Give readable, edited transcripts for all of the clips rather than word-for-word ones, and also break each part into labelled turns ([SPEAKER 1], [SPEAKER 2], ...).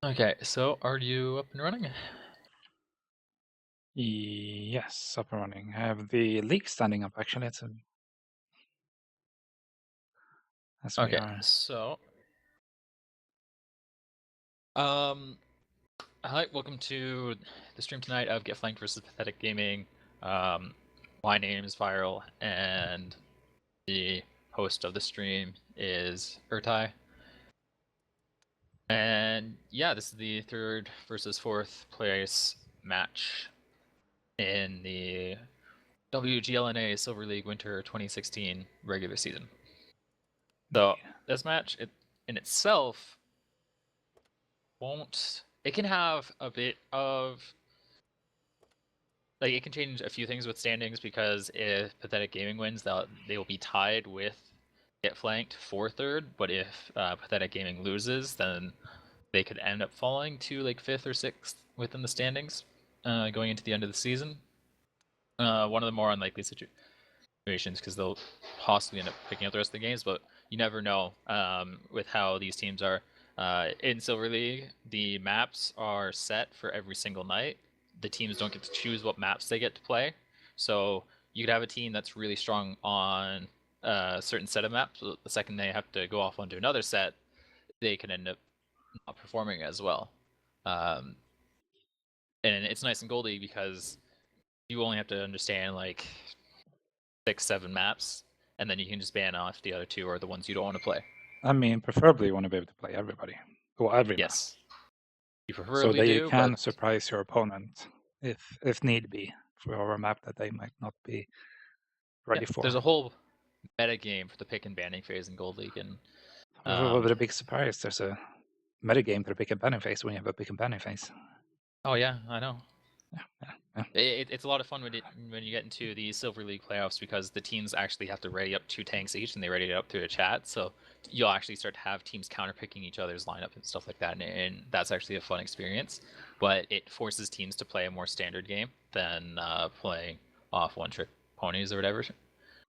[SPEAKER 1] Okay, so are you up and running?
[SPEAKER 2] Yes, up and running. I have the leak standing up actually. As we
[SPEAKER 1] Okay,
[SPEAKER 2] are.
[SPEAKER 1] so um hi, welcome to the stream tonight of Get Flanked versus Pathetic Gaming. Um my name is Viral and the host of the stream is Urtai. And yeah, this is the third versus fourth place match in the WGLNA Silver League Winter 2016 regular season. So
[SPEAKER 2] Yeah.
[SPEAKER 1] this match in itself won't it can have a bit of like it can change a few things with standings because if Pathetic Gaming wins, they will be tied with Get Flanked for third. But if Pathetic Gaming loses, then they could end up falling to like fifth or sixth within the standings going into the end of the season. One of the more unlikely situations because they'll possibly end up picking up the rest of the games, but you never know with how these teams are. In Silver League, the maps are set for every single night. The teams don't get to choose what maps they get to play. So you could have a team that's really strong on a certain set of maps. But the second they have to go off onto another set, they can end up not performing as well. Um, and it's nice and goldy because you only have to understand like 6, 7 maps, and then you can just ban off the other two or the ones you don't want to play.
[SPEAKER 2] I mean, preferably you want to be able to play everybody or every map,
[SPEAKER 1] Yes, you
[SPEAKER 2] so
[SPEAKER 1] preferably
[SPEAKER 2] that you
[SPEAKER 1] do, but
[SPEAKER 2] can surprise your opponent if need be for a map that they might not be
[SPEAKER 1] yeah,
[SPEAKER 2] ready for.
[SPEAKER 1] there's a whole meta game for the pick and banning phase in Gold League, and
[SPEAKER 2] With a big surprise, there's a metagame for the pick and banning phase when you have a pick and banning phase.
[SPEAKER 1] oh yeah, I know.
[SPEAKER 2] Yeah, yeah, yeah.
[SPEAKER 1] It's a lot of fun when you get into the Silver League playoffs because the teams actually have to ready up 2 tanks each, and they ready it up through a chat. So you'll actually start to have teams counterpicking each other's lineup and stuff like that, and that's actually a fun experience. But it forces teams to play a more standard game than playing off one-trick ponies or whatever.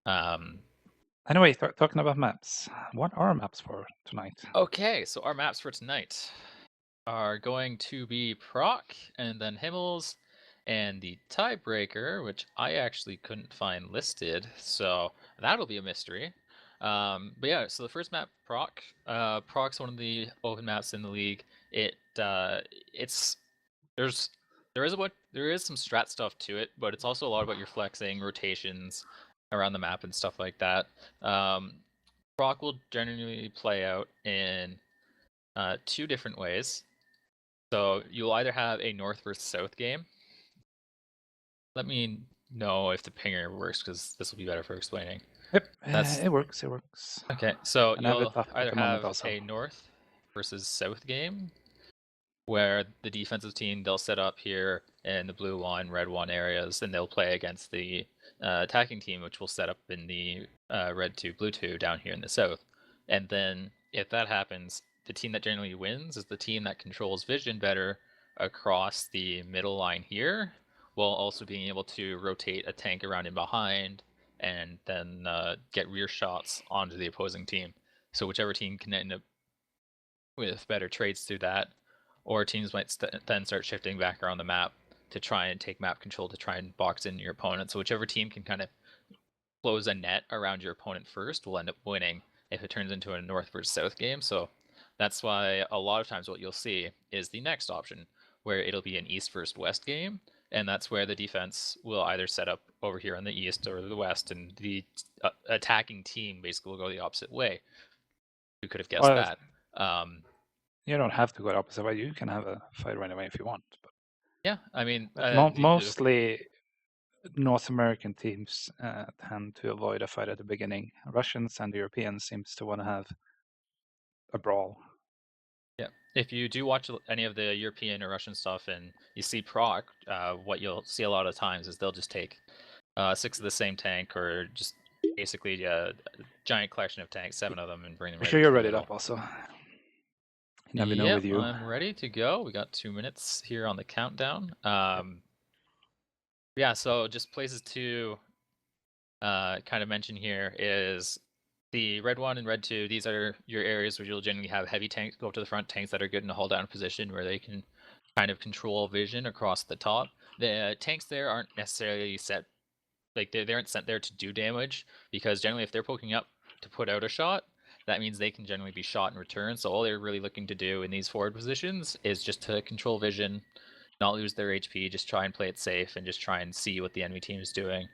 [SPEAKER 1] Um,
[SPEAKER 2] Anyway, talking about maps, what are maps for tonight?
[SPEAKER 1] okay, so our maps for tonight are going to be Proc and then Himmels and the tiebreaker, which I actually couldn't find listed, so that'll be a mystery. But yeah, so the first map, Proc. Proc's one of the open maps in the league. It's there's there is some strat stuff to it, but it's also a lot about your flexing, rotations around the map and stuff like that. Proc will generally play out in two different ways. So you'll either have a north versus south game. Let me know if the pinger works because this will be better for explaining.
[SPEAKER 2] Yep,
[SPEAKER 1] That's
[SPEAKER 2] it works. It works.
[SPEAKER 1] okay. So
[SPEAKER 2] And I have
[SPEAKER 1] you'll
[SPEAKER 2] it up at
[SPEAKER 1] either
[SPEAKER 2] the moment
[SPEAKER 1] have
[SPEAKER 2] also.
[SPEAKER 1] a north versus south game where the defensive team they'll set up here in the blue one, red one areas, and they'll play against the attacking team, which will set up in the red two, blue two down here in the south. And then if that happens, the team that generally wins is the team that controls vision better across the middle line here, while also being able to rotate a tank around in behind and then get rear shots onto the opposing team. So whichever team can end up with better trades through that, or teams might then start shifting back around the map to try and take map control to try and box in your opponent. So whichever team can kind of close a net around your opponent first will end up winning if it turns into a north versus south game. So that's why a lot of times what you'll see is the next option, where it'll be an east versus west game, and that's where the defense will either set up over here on the east or the west, and the attacking team basically will go the opposite way. Who could have guessed
[SPEAKER 2] Well,
[SPEAKER 1] that? Um,
[SPEAKER 2] you don't have to go the opposite way. You can have a fight right away if you want.
[SPEAKER 1] yeah, I mean,
[SPEAKER 2] But mostly North American teams tend to avoid a fight at the beginning. Russians and Europeans seems to want to have a brawl.
[SPEAKER 1] yeah. If you do watch any of the European or Russian stuff and you see proc, what you'll see a lot of times is they'll just take 6 of the same tank or just basically a giant collection of tanks, 7 of them, and bring them
[SPEAKER 2] Make
[SPEAKER 1] right
[SPEAKER 2] sure
[SPEAKER 1] into
[SPEAKER 2] you're
[SPEAKER 1] the
[SPEAKER 2] ready
[SPEAKER 1] middle.
[SPEAKER 2] up also. You never know
[SPEAKER 1] Yep,
[SPEAKER 2] with you.
[SPEAKER 1] I'm ready to go. We got 2 minutes here on the countdown. Yeah, so just places to kind of mention here is The red 1 and red 2, these are your areas where you'll generally have heavy tanks go up to the front, tanks that are good in a hold down position where they can kind of control vision across the top. The tanks there aren't necessarily set, like they aren't sent there to do damage, because generally if they're poking up to put out a shot, that means they can generally be shot in return. So all they're really looking to do in these forward positions is just to control vision, not lose their HP, just try and play it safe, and just try and see what the enemy team is doing.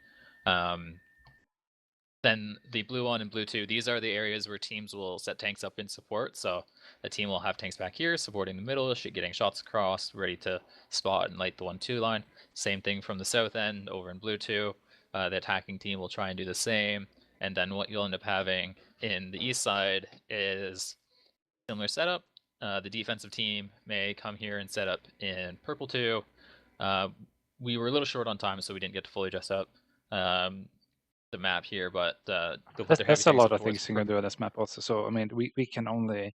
[SPEAKER 1] Then the blue 1 and blue 2, these are the areas where teams will set tanks up in support. So a team will have tanks back here supporting the middle, getting shots across, ready to spot and light the 1-2 line. Same thing from the south end over in blue 2. The attacking team will try and do the same. And then what you'll end up having in the east side is similar setup. The defensive team may come here and set up in purple 2. We were a little short on time, so we didn't get to fully dress up the map here, but they'll put their heavy
[SPEAKER 2] There's a
[SPEAKER 1] tanks
[SPEAKER 2] lot
[SPEAKER 1] up
[SPEAKER 2] of
[SPEAKER 1] towards
[SPEAKER 2] things you can do on this map also. So I mean, we can only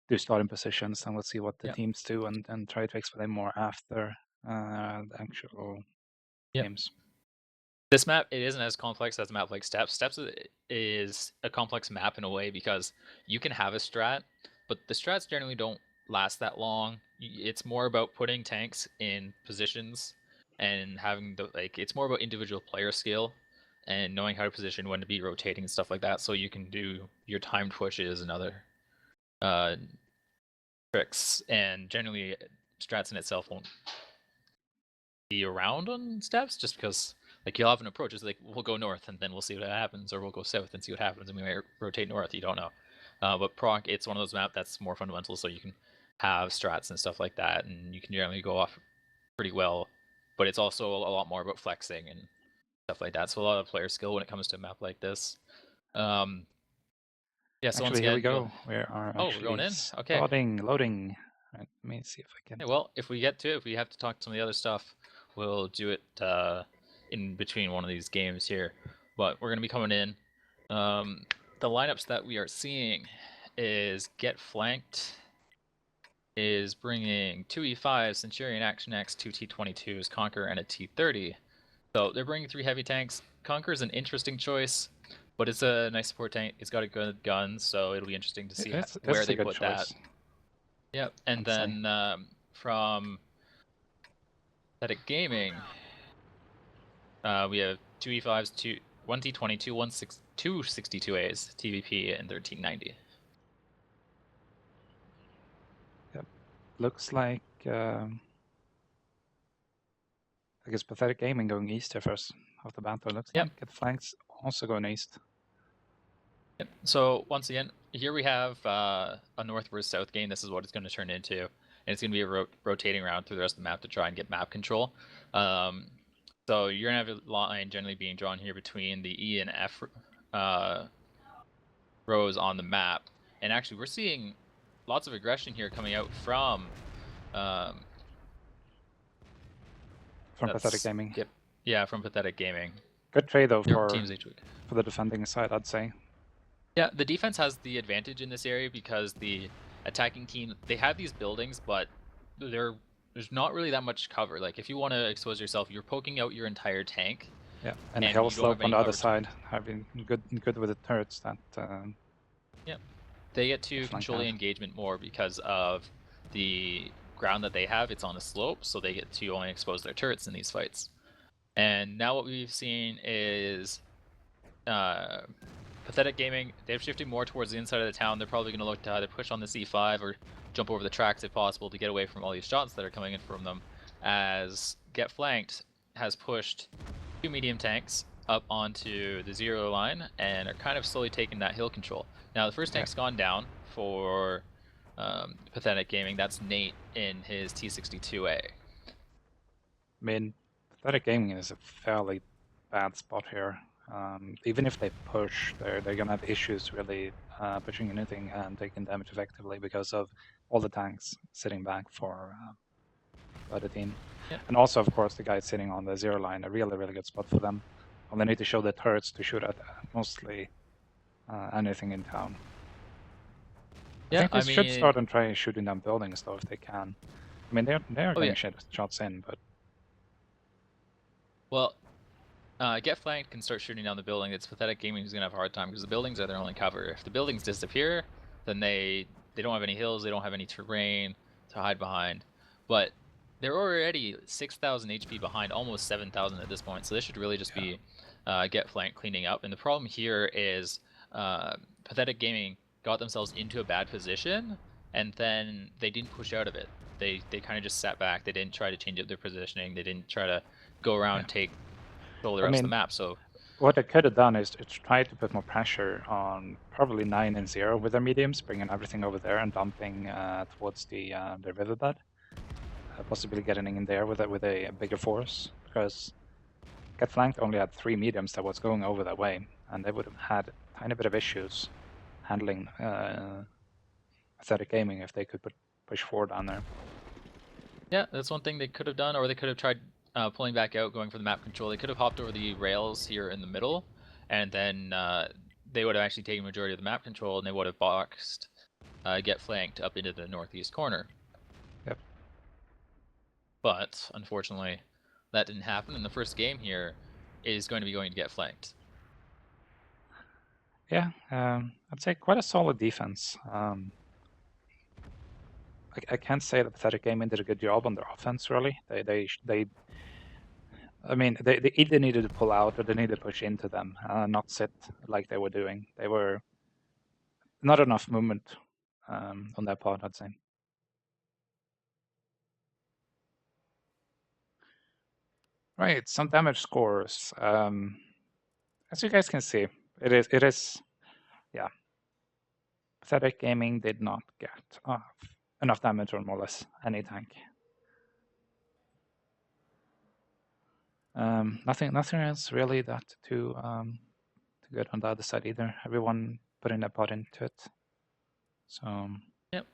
[SPEAKER 2] do starting positions, and we'll see what the
[SPEAKER 1] Yep.
[SPEAKER 2] teams do, and try to explain more after the actual
[SPEAKER 1] Yep.
[SPEAKER 2] games.
[SPEAKER 1] This map, it isn't as complex as a map like Steps. Steps is a complex map in a way because you can have a strat, but the strats generally don't last that long. It's more about putting tanks in positions and having it's more about individual player skill and knowing how to position, when to be rotating and stuff like that, so you can do your timed pushes and other tricks. And generally, strats in itself won't be around on Steps, just because like you'll have an approach. It's like we'll go north and then we'll see what happens, or we'll go south and see what happens, and we might rotate north. You don't know. But Proc, it's one of those maps that's more fundamental, so you can have strats and stuff like that, and you can generally go off pretty well. But it's also a lot more about flexing and stuff like that. So a lot of player skill when it comes to a map like this. Yeah. So
[SPEAKER 2] Actually,
[SPEAKER 1] once
[SPEAKER 2] here we
[SPEAKER 1] again,
[SPEAKER 2] go. We are
[SPEAKER 1] oh, we're going
[SPEAKER 2] actually
[SPEAKER 1] in. Okay.
[SPEAKER 2] starting loading. Right, let me see if I can.
[SPEAKER 1] Yeah, well, if we get to it, if we have to talk some of the other stuff, we'll do it in between one of these games here. But we're going to be coming in. The lineups that we are seeing is Get Flanked is bringing 2E5 Centurion Action X, 2 T22s, Conquer, and a T30. So they're bringing 3 heavy tanks. Conquer is an interesting choice, but it's a nice support tank. It's got a good gun, so it'll be interesting to see where they put that. Yep, and then from Pathetic Gaming, we have 2E5s, 1T22, 262As, TVP, and 1390.
[SPEAKER 2] Yep, looks like I guess Pathetic Gaming going east here first off the bat. It looks like Get Flanks also going east.
[SPEAKER 1] Yep. So once again, here we have a north versus south game. This is what it's going to turn into, and it's going to be a rotating around through the rest of the map to try and get map control. So you're going to have a line generally being drawn here between the E and F rows on the map, and actually we're seeing lots of aggression here coming out from
[SPEAKER 2] Pathetic Gaming.
[SPEAKER 1] Yep. Yeah, from Pathetic Gaming.
[SPEAKER 2] Good trade though for
[SPEAKER 1] teams each week.
[SPEAKER 2] For the defending side, I'd say.
[SPEAKER 1] Yeah, the defense has the advantage in this area because the attacking team, they have these buildings, but there's not really that much cover. Like if you want to expose yourself, you're poking out your entire tank.
[SPEAKER 2] Yeah, and hill slope on the other side, having good with the turrets that.
[SPEAKER 1] Yeah, they get to control the engagement more because of the ground that they have. It's on a slope, so they get to only expose their turrets in these fights. And now what we've seen is Pathetic Gaming, they've shifted more towards the inside of the town. They're probably going to look to either push on the C5 or jump over the tracks if possible to get away from all these shots that are coming in from them. As Get Flanked has pushed 2 medium tanks up onto the 0 line and are kind of slowly taking that hill control. Now the first tank's gone down for Pathetic Gaming. That's Nate in his T62A.
[SPEAKER 2] I mean, Pathetic Gaming is a fairly bad spot here. Even if they push, they're gonna have issues really pushing anything and taking damage effectively because of all the tanks sitting back for the other team.
[SPEAKER 1] Yep.
[SPEAKER 2] And also, of course, the guys sitting on the 0 line, a really good spot for them. And they need to show the turrets to shoot at mostly anything in town.
[SPEAKER 1] Yeah,
[SPEAKER 2] I think they should start and try shooting down buildings though if they can. I mean, they're getting shots in, but
[SPEAKER 1] well, Get flanked can start shooting down the building. It's Pathetic Gaming who's gonna have a hard time because the buildings are their only cover. If the buildings disappear, then they don't have any hills, they don't have any terrain to hide behind. But they're already 6,000 HP behind, almost 7,000 at this point. So this should really just be Get flanked cleaning up. And the problem here is Pathetic Gaming got themselves into a bad position, and then they didn't push out of it. They kind of just sat back. They didn't try to change up their positioning. They didn't try to go around and take control the rest of the map. So
[SPEAKER 2] what they could have done is try to put more pressure on probably 9 and 0 with their mediums, bringing everything over there and dumping towards the riverbed. Possibly getting in there with a bigger force, because Get Flanked only had 3 mediums that was going over that way, and they would have had a tiny bit of issues handling Pathetic Gaming if they could push 4 down there.
[SPEAKER 1] Yeah, that's one thing they could have done, or they could have tried pulling back out, going for the map control. They could have hopped over the rails here in the middle, and then they would have actually taken majority of the map control, and they would have boxed Get Flanked up into the northeast corner.
[SPEAKER 2] Yep.
[SPEAKER 1] But unfortunately, that didn't happen, and the first game here is going to be going to Get Flanked.
[SPEAKER 2] Yeah, I'd say quite a solid defense. I can't say that Pathetic Gaming did a good job on their offense, really. They either needed to pull out or they needed to push into them, not sit like they were doing. They were not enough movement on their part, I'd say. Right, some damage scores. As you guys can see, it is, yeah. Pathetic Gaming did not get enough damage on more or less any tank. Nothing else really that too good on the other side either. Everyone putting their part into it. So
[SPEAKER 1] yep.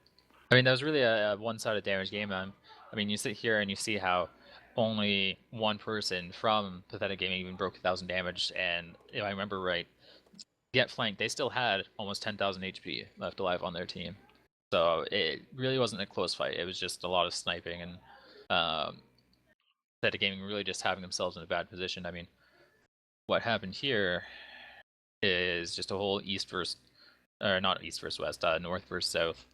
[SPEAKER 1] I mean, that was really a one-sided damage game. I mean, you sit here and you see how only one person from Pathetic Gaming even broke 1,000 damage, and if I remember right, Get Flanked, they still had almost 10,000 HP left alive on their team. So it really wasn't a close fight. It was just a lot of sniping, and Pathetic Gaming really just having themselves in a bad position. I mean, what happened here is just a whole east versus, or not east versus west, north versus south.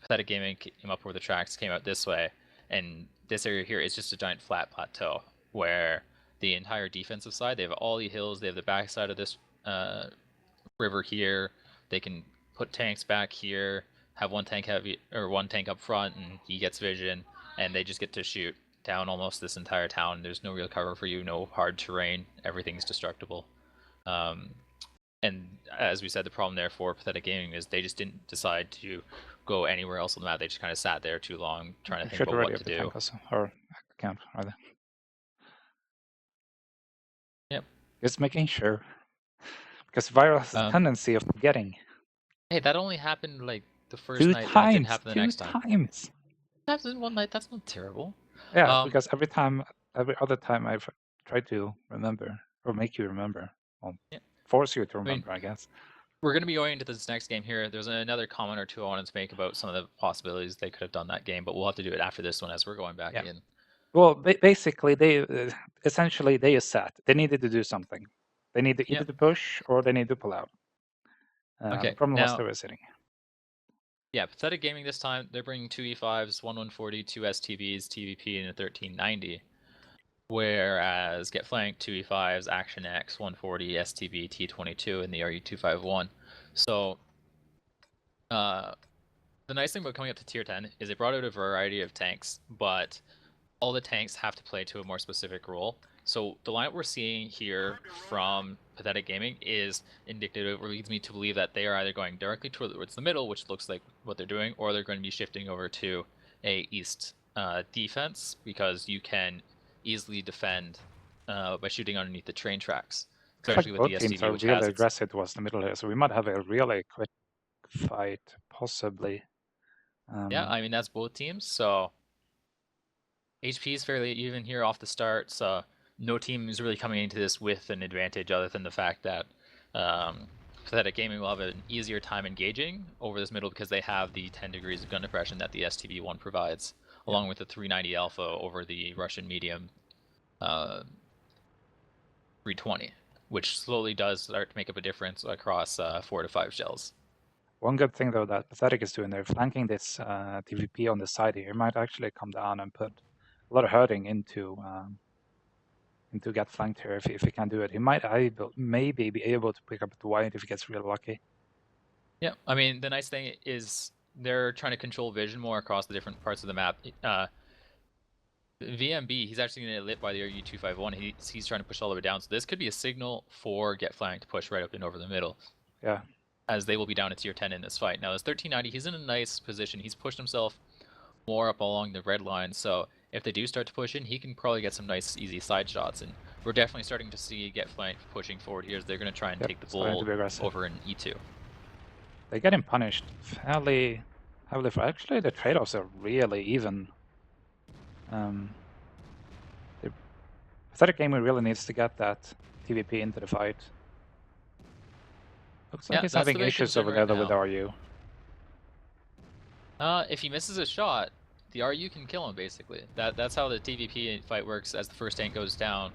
[SPEAKER 1] Pathetic Gaming came up where the tracks came out this way, and this area here is just a giant flat plateau where the entire defensive side, they have all the hills, they have the backside of this river here. They can put tanks back here, have one tank up front, and he gets vision, and they just get to shoot down almost this entire town. There's no real cover for you, no hard terrain, everything's destructible. And as we said, the problem there for Pathetic Gaming is they just didn't decide to go anywhere else on the map. They just kind of sat there too long trying to think about what to do.
[SPEAKER 2] Or account, rather.
[SPEAKER 1] Yep.
[SPEAKER 2] Just making sure. Because Viral has a tendency of forgetting.
[SPEAKER 1] Hey, that only happened like the first night. It didn't happen the next time.
[SPEAKER 2] 2 times.
[SPEAKER 1] That happened one night. That's not terrible.
[SPEAKER 2] Yeah, because every other time I've tried to remember or make you remember, well, force you to remember, I guess.
[SPEAKER 1] We're going to be going into this next game here. There's another comment or two I wanted to make about some of the possibilities they could have done that game, but we'll have to do it after this one as we're going back in.
[SPEAKER 2] Well, basically, they essentially are set. They needed to do something. They needed either to push or they need to pull out.
[SPEAKER 1] Okay.
[SPEAKER 2] The problem was they were sitting.
[SPEAKER 1] Yeah, Pathetic Gaming this time, they're bringing 2 E5s, 140, 2 STBs, TVP, and a 1390. Whereas Get Flanked, 2 E5s, Action X, 140, STB, T22, and the RU251. So, the nice thing about coming up to Tier 10 is they brought out a variety of tanks, but all the tanks have to play to a more specific role. So the lineup we're seeing here from Pathetic Gaming is indicative, or leads me to believe that they are either going directly towards the middle, which looks like what they're doing, or they're going to be shifting over to a east defense, because you can easily defend by shooting underneath the train tracks.
[SPEAKER 2] Especially with the STB, which really aggressive towards the middle here, so we might have a really quick fight, possibly.
[SPEAKER 1] Yeah, I mean, that's both teams, so HP is fairly even here off the start, so no team is really coming into this with an advantage other than the fact that Pathetic Gaming will have an easier time engaging over this middle because they have the 10 degrees of gun depression that the STB-1 provides, along with the 390 alpha over the Russian medium. 320, which slowly does start to make up a difference across 4 to 5 shells.
[SPEAKER 2] One good thing though that Pathetic is doing, they're flanking this TVP on the side here. It might actually come down and put a lot of hurting into get flanked here if he can do it. He might maybe be able to pick up the white if he gets real lucky.
[SPEAKER 1] Yeah, I mean, the nice thing is they're trying to control vision more across the different parts of the map. VMB, he's actually going to get lit by the RU-251. He's trying to push all the way down. So this could be a signal for Get Flanked to push right up and over the middle.
[SPEAKER 2] Yeah.
[SPEAKER 1] As they will be down to tier 10 in this fight. Now, this 1390, he's in a nice position. He's pushed himself more up along the red line. So if they do start to push in, he can probably get some nice, easy side shots. And we're definitely starting to see Get Flanked pushing forward here. As they're going to try and take the bull over in E2.
[SPEAKER 2] They're getting punished fairly heavily for. Actually, the trade-offs are really even. The Pathetic Gamer really needs to get that TVP into the fight. Looks like he's having issues over there with RU.
[SPEAKER 1] If he misses a shot, the RU can kill him, basically. That's how the TVP fight works as the first tank goes down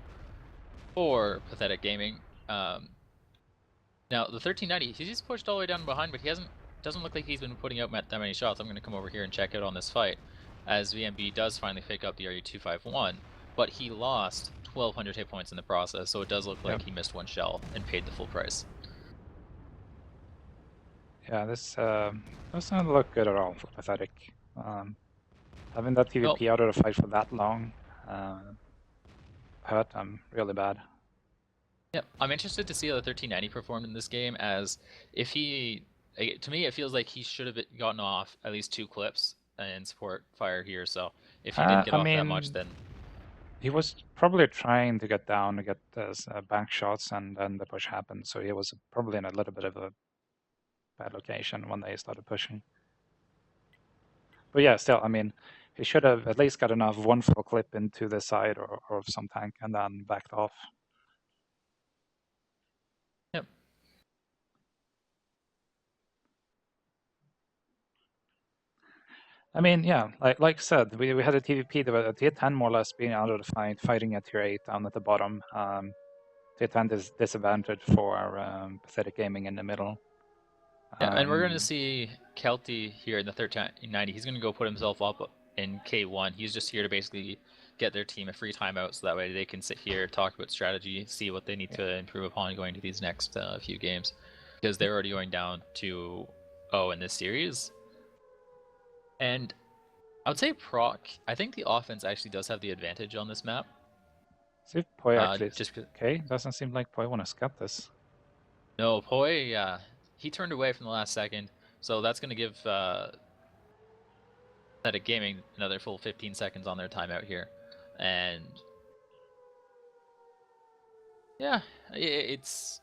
[SPEAKER 1] for Pathetic Gaming. Now, the 1390, he's pushed all the way down behind, but he doesn't look like he's been putting out that many shots. I'm going to come over here and check out on this fight, as VMB does finally pick up the RU-251, but he lost 1,200 hit points in the process, so it does look like he missed one shell and paid the full price.
[SPEAKER 2] Yeah, this doesn't look good at all for Pathetic. Having that TVP out of the fight for that long hurt them really bad.
[SPEAKER 1] Yep, I'm interested to see how the 1390 performed in this game, as if he, to me, it feels like he should have gotten off at least 2 clips in support fire here, so if he didn't get off that much, then...
[SPEAKER 2] He was probably trying to get down to get those bank shots, and then the push happened, so he was probably in a little bit of a bad location when they started pushing. But yeah, still, I mean, he should have at least got enough one full clip into the side or some tank and then backed off.
[SPEAKER 1] Yep.
[SPEAKER 2] I mean, yeah, like I said, we had a TVP that was at tier 10 more or less being out of the fight, fighting at tier 8 down at the bottom. Tier 10 is disadvantage for Pathetic Gaming in the middle.
[SPEAKER 1] Yeah, and we're going to see Kelty here in the 1390. He's going to go put himself up in K1. He's just here to basically get their team a free timeout, so that way they can sit here, talk about strategy, see what they need to improve upon going to these next few games. Because they're already going down 2-0 in this series. And I would say Proc, I think the offense actually does have the advantage on this map.
[SPEAKER 2] See if Poi actually okay. Doesn't seem like Poi want to scut this.
[SPEAKER 1] No, Poi, he turned away from the last second, so that's going to give Pathetic Gaming another full 15 seconds on their timeout here. And yeah, it's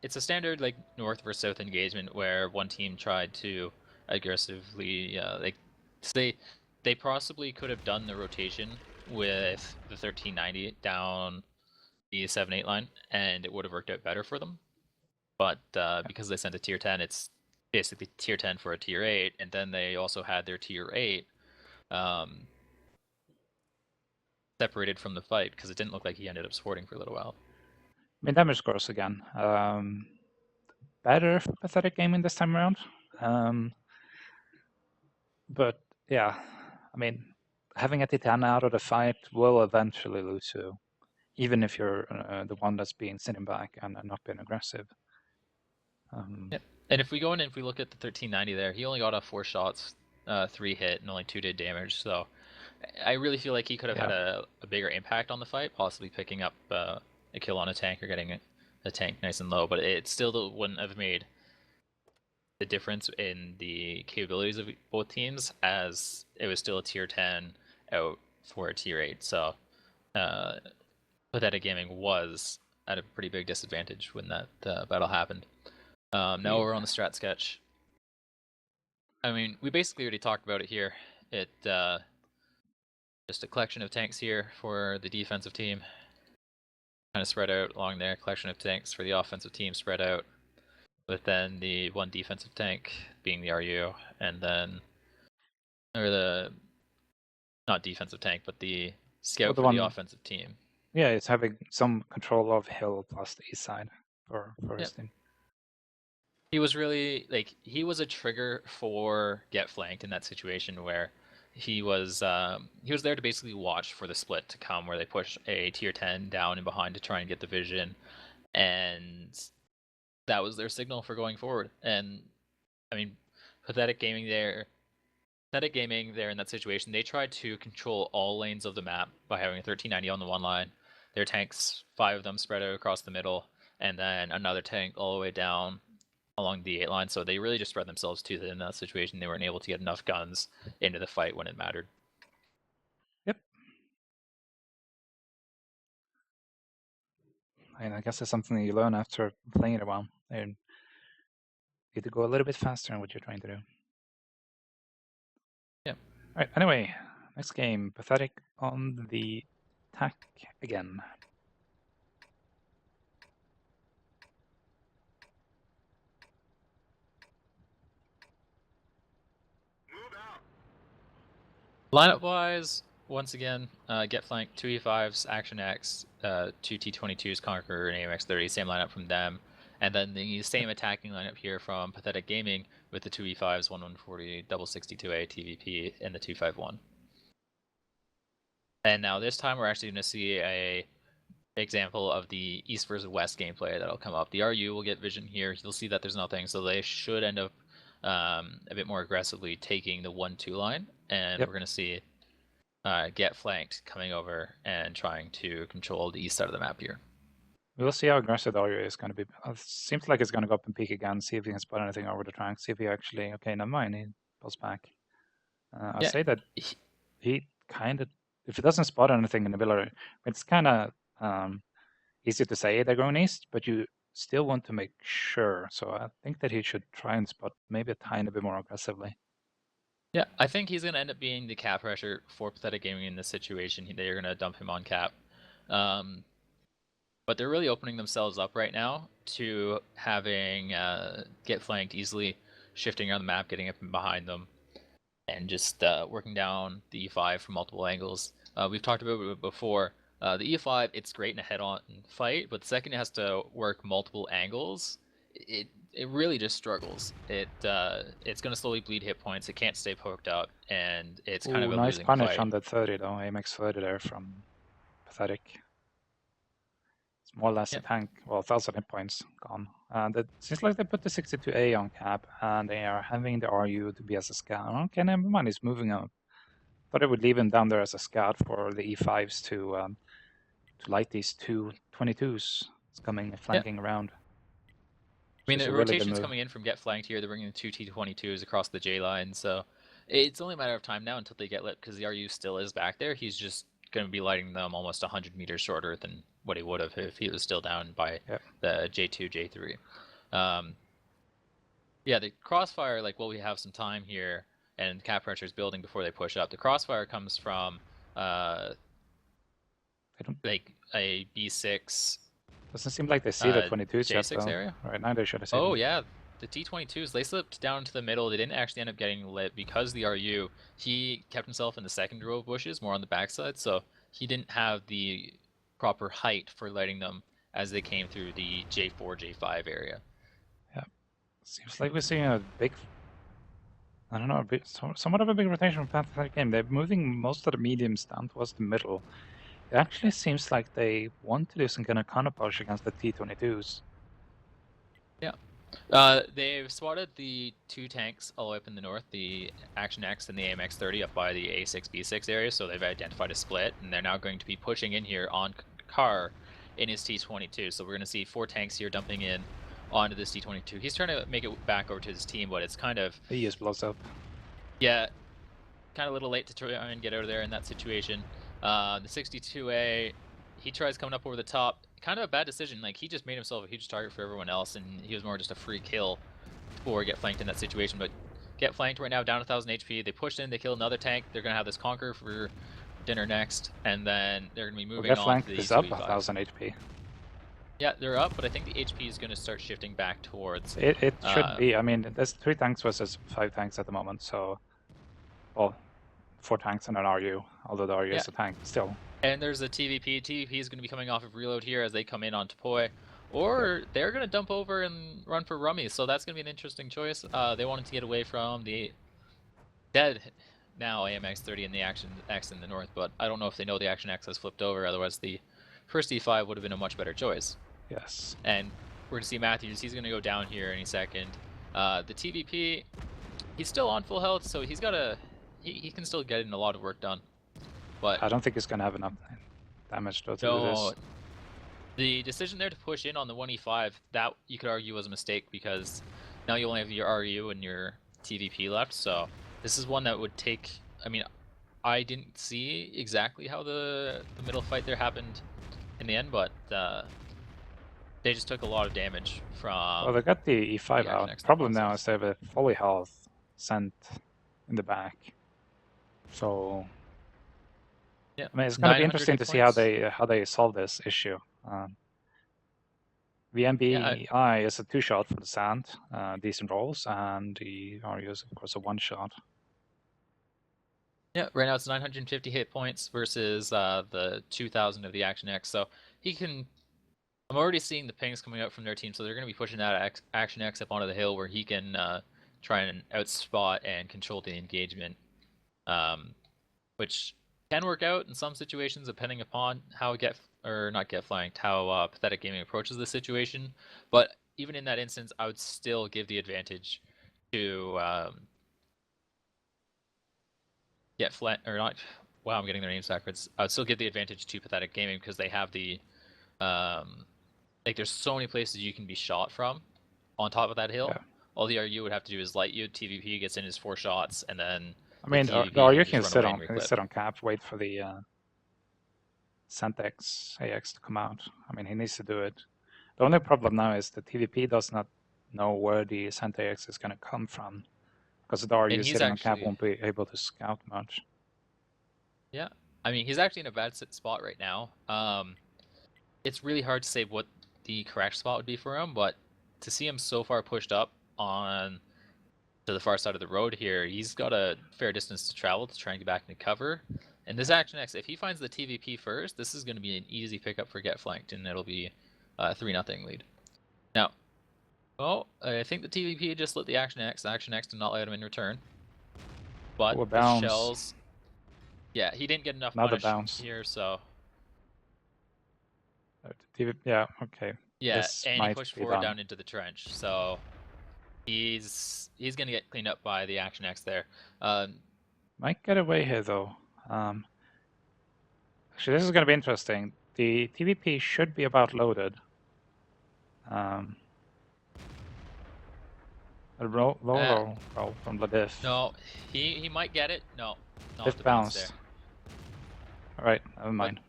[SPEAKER 1] a standard like north versus south engagement where one team tried to aggressively they possibly could have done the rotation with the 1390 down the 7-8 line, and it would have worked out better for them. But because they sent a tier 10, it's basically tier 10 for a tier 8, and then they also had their tier 8 separated from the fight because it didn't look like he ended up supporting for a little while.
[SPEAKER 2] I mean, damage scores again. Better for Pathetic Gaming this time around. But yeah, I mean, having a Titan out of the fight will eventually lose you, even if you're the one that's being sitting back and not being aggressive.
[SPEAKER 1] Yep. And if we go in and if we look at the 1390 there, he only got off 4 shots, 3 hit, and only 2 did damage. So I really feel like he could have had a bigger impact on the fight, possibly picking up a kill on a tank or getting a tank nice and low. But it still wouldn't have made the difference in the capabilities of both teams, as it was still a tier 10 out for a tier 8. So Pathetic Gaming was at a pretty big disadvantage when that battle happened. Now we're on the strat sketch. I mean, we basically already talked about it here. It just a collection of tanks here for the defensive team, kind of spread out along there. Collection of tanks for the offensive team, spread out. With then the one defensive tank being the RU, and then or the not defensive tank, but the scout for the offensive team.
[SPEAKER 2] Yeah, it's having some control of hill plus the east side for his
[SPEAKER 1] Yep.
[SPEAKER 2] team.
[SPEAKER 1] He was really he was a trigger for get flanked in that situation where he was there to basically watch for the split to come where they push a tier 10 down and behind to try and get the vision, and that was their signal for going forward. And I mean, pathetic gaming there in that situation, they tried to control all lanes of the map by having a 1390 on the one line, their tanks, 5 of them spread out across the middle, and then another tank all the way down along the 8 line. So they really just spread themselves too thin in that situation. They weren't able to get enough guns into the fight when it mattered.
[SPEAKER 2] Yep. And I guess it's something that you learn after playing it a while. And you need to go a little bit faster in what you're trying to do.
[SPEAKER 1] Yeah.
[SPEAKER 2] All right, anyway, next game. Pathetic on the attack again.
[SPEAKER 1] Lineup wise, once again, get flank 2E5s, Action X, 2 T22s, Conqueror, and AMX 30, same lineup from them. And then the same attacking lineup here from Pathetic Gaming with the 2E5s, 1140, double 62A, TVP, and the 251. And now this time we're actually going to see a example of the East versus West gameplay that'll come up. The RU will get vision here. You'll see that there's nothing, so they should end up a bit more aggressively taking the 1-2 line, and we're going to see get flanked coming over and trying to control the east side of the map here.
[SPEAKER 2] We'll see how aggressive the Oreo is going to be. It seems like it's going to go up and peek again, see if he can spot anything over the trunk, see if he actually... Okay, never mind, he pulls back. I'll say that he kind of... If he doesn't spot anything in the villa, it's kind of easy to say they're going east, but you still want to make sure. So I think that he should try and spot maybe a tiny bit more aggressively.
[SPEAKER 1] Yeah, I think he's going to end up being the cap pressure for Pathetic Gaming in this situation. They're going to dump him on cap. But they're really opening themselves up right now to having get flanked easily, shifting around the map, getting up behind them, and just working down the E5 from multiple angles. We've talked about it before. The E5, it's great in a head-on fight, but the second it has to work multiple angles, it really just struggles. It's going to slowly bleed hit points. It can't stay poked up, and it's kind of a
[SPEAKER 2] nice
[SPEAKER 1] losing
[SPEAKER 2] punish
[SPEAKER 1] fight.
[SPEAKER 2] on that 30 though. AMX 30 there from Pathetic. It's more or less a tank. Well, 1,000 hit points gone. And it seems like they put the 62A on cap, and they are having the RU to be as a scout. Okay, never mind. He's moving up. Thought it would leave him down there as a scout for the E5s to light these 222s. It's coming flanking around.
[SPEAKER 1] I mean, the rotation's coming in from get flanked here. They're bringing 2 T22s across the J line, so it's only a matter of time now until they get lit because the RU still is back there. He's just going to be lighting them almost 100 meters shorter than what he would have if he was still down by the J2, J3. Yeah, the crossfire, we have some time here, and cap pressure is building before they push up. The crossfire comes from a B6.
[SPEAKER 2] Doesn't seem like they see the 22s yet,
[SPEAKER 1] J6 area?
[SPEAKER 2] Right now they should have seen
[SPEAKER 1] them. Yeah. The T22s, they slipped down to the middle. They didn't actually end up getting lit because the RU, he kept himself in the second row of bushes, more on the backside, so he didn't have the proper height for lighting them as they came through the J4, J5 area.
[SPEAKER 2] Yeah. Seems like we're seeing a big... I don't know, somewhat of a big rotation from Pathetic Game. They're moving most of the mediums down towards the middle. It actually seems like they want to do some kind of counter push against the T22s.
[SPEAKER 1] Yeah. They've spotted the 2 tanks all the way up in the north, the Action X and the AMX 30 up by the A6, B6 area, so they've identified a split, and they're now going to be pushing in here on Carr in his T22. So we're going to see 4 tanks here dumping in onto this T22. He's trying to make it back over to his team, but it's kind of...
[SPEAKER 2] He just blows up.
[SPEAKER 1] Yeah, kind of a little late to try and get out of there in that situation. The 62A, he tries coming up over the top. Kind of a bad decision. He just made himself a huge target for everyone else, and he was more just a free kill for get flanked in that situation. But get flanked right now, down 1,000 HP. They pushed in, they killed another tank. They're going to have this Conqueror for dinner next, and then they're going to be moving on to the
[SPEAKER 2] is up 1,000 HP.
[SPEAKER 1] Yeah, they're up, but I think the HP is going to start shifting back towards...
[SPEAKER 2] It should be. I mean, there's 3 tanks versus 5 tanks at the moment, so... Well, 4 tanks and an RU, although the RU is a tank, still.
[SPEAKER 1] And there's a TVP. TVP is going to be coming off of reload here as they come in on Topoy. Or they're going to dump over and run for Rummy, so that's going to be an interesting choice. They wanted to get away from the dead now AMX-30 in the Action X in the north, but I don't know if they know the Action X has flipped over, otherwise the first E5 would have been a much better choice.
[SPEAKER 2] Yes.
[SPEAKER 1] And we're going to see Matthews, he's going to go down here any second. The TVP, he's still on full health, so he's got a... He can still get in a lot of work done. But
[SPEAKER 2] I don't think he's going to have enough damage though to do
[SPEAKER 1] no,
[SPEAKER 2] this.
[SPEAKER 1] the decision there to push in on the 1E5, that you could argue was a mistake because now you only have your RU and your TVP left, so this is one that would take... I mean, I didn't see exactly how the middle fight there happened in the end, but they just took a lot of damage from...
[SPEAKER 2] Well, they got the E5
[SPEAKER 1] the
[SPEAKER 2] out.
[SPEAKER 1] Action
[SPEAKER 2] Problem
[SPEAKER 1] X
[SPEAKER 2] now is they have a fully health sent in the back. So
[SPEAKER 1] yeah,
[SPEAKER 2] I mean, it's going to be
[SPEAKER 1] 900
[SPEAKER 2] interesting
[SPEAKER 1] hit
[SPEAKER 2] to see
[SPEAKER 1] points.
[SPEAKER 2] how they solve this issue. The
[SPEAKER 1] Yeah,
[SPEAKER 2] MBI is a 2-shot for the sand, decent rolls, and the RU is of course a 1-shot.
[SPEAKER 1] yeah, right now it's 950 hit points versus the 2,000 of the Action X, so he can... I'm already seeing the pings coming out from their team, so they're going to be pushing that Action X up onto the hill where he can try and outspot and control the engagement, which can work out in some situations depending upon how not get flanked, how Pathetic Gaming approaches the situation. But even in that instance, I would still give the advantage to get flanked or not. Wow, I'm getting their names backwards. I would still give the advantage to Pathetic Gaming because they have the like there's so many places you can be shot from on top of that hill.
[SPEAKER 2] Yeah.
[SPEAKER 1] All the RU would have to do is light you. TVP gets in his 4 shots, and then
[SPEAKER 2] I mean,
[SPEAKER 1] the
[SPEAKER 2] the
[SPEAKER 1] TVP
[SPEAKER 2] RU
[SPEAKER 1] can
[SPEAKER 2] can
[SPEAKER 1] just run away and
[SPEAKER 2] sit
[SPEAKER 1] reclip.
[SPEAKER 2] on cap, wait for the Centex AX to come out. I mean, he needs to do it. The only problem now is the TVP does not know where the Centex is going to come from, because the RU
[SPEAKER 1] And he's
[SPEAKER 2] sitting on cap
[SPEAKER 1] actually,
[SPEAKER 2] won't be able to scout much.
[SPEAKER 1] yeah, I mean, he's actually in a bad spot right now. It's really hard to say what the correct spot would be for him, but to see him so far pushed up on to the far side of the road here, he's got a fair distance to travel to try and get back into cover. And this Action X, if he finds the TVP first, this is going to be an easy pickup for Get Flanked, and it'll be a 3-0 lead. Now, well, I think the TVP just lit the Action X. The Action X did not let him in return. But
[SPEAKER 2] Oh, a
[SPEAKER 1] the
[SPEAKER 2] bounce.
[SPEAKER 1] shells... Yeah, he didn't get enough
[SPEAKER 2] Another
[SPEAKER 1] punish
[SPEAKER 2] bounce.
[SPEAKER 1] here, so...
[SPEAKER 2] Yeah, okay.
[SPEAKER 1] Yeah,
[SPEAKER 2] This
[SPEAKER 1] and he
[SPEAKER 2] might
[SPEAKER 1] pushed
[SPEAKER 2] be
[SPEAKER 1] forward
[SPEAKER 2] done.
[SPEAKER 1] down into the trench, so... He's going to get cleaned up by the Action X there.
[SPEAKER 2] Might get away here, though. Actually, this is going to be interesting. The TVP should be about loaded. A roll from the diff.
[SPEAKER 1] No, he might get it. No, not
[SPEAKER 2] Diff
[SPEAKER 1] the bounce
[SPEAKER 2] bounced.
[SPEAKER 1] there.
[SPEAKER 2] All right, never mind.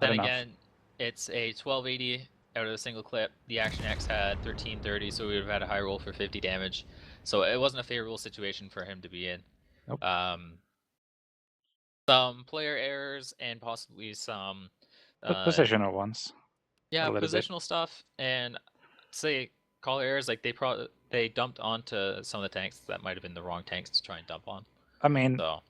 [SPEAKER 1] Then again, it's a 1280 out of a single clip. The Action X had 1330, so we would have had a high roll for 50 damage. So it wasn't a favorable situation for him to be in.
[SPEAKER 2] Nope.
[SPEAKER 1] Some player errors and possibly some
[SPEAKER 2] positional ones.
[SPEAKER 1] Yeah, positional stuff, and say call errors, like they dumped onto some of the tanks that might have been the wrong tanks to try and dump on.
[SPEAKER 2] I mean,
[SPEAKER 1] so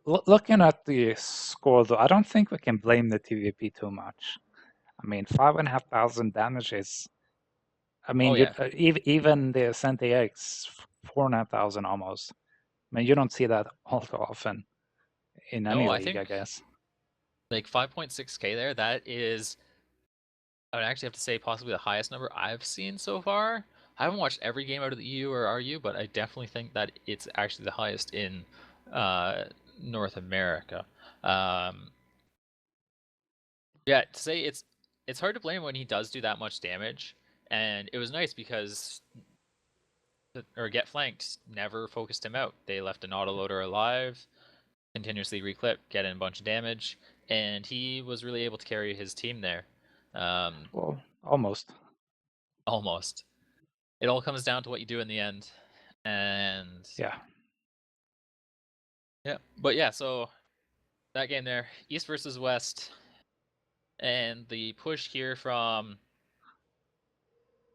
[SPEAKER 2] looking at the score, though, I don't think we can blame the TVP too much. I mean, 5,500 damage is. I mean, even the Ascent AX 4,500 almost. I mean, you don't see that all too often in any league, I guess.
[SPEAKER 1] Like 5.6k there, that is, I would actually have to say possibly the highest number I've seen so far. I haven't watched every game out of the EU or RU, but I definitely think that it's actually the highest in North America. Yeah, to say it's hard to blame when he does do that much damage, and it was nice because Get Flanked never focused him out. They left an autoloader alive, continuously reclip, get in a bunch of damage, and he was really able to carry his team there.
[SPEAKER 2] Well, almost.
[SPEAKER 1] Almost. It all comes down to what you do in the end, and
[SPEAKER 2] yeah.
[SPEAKER 1] But yeah, so that game there, East versus West, and the push here from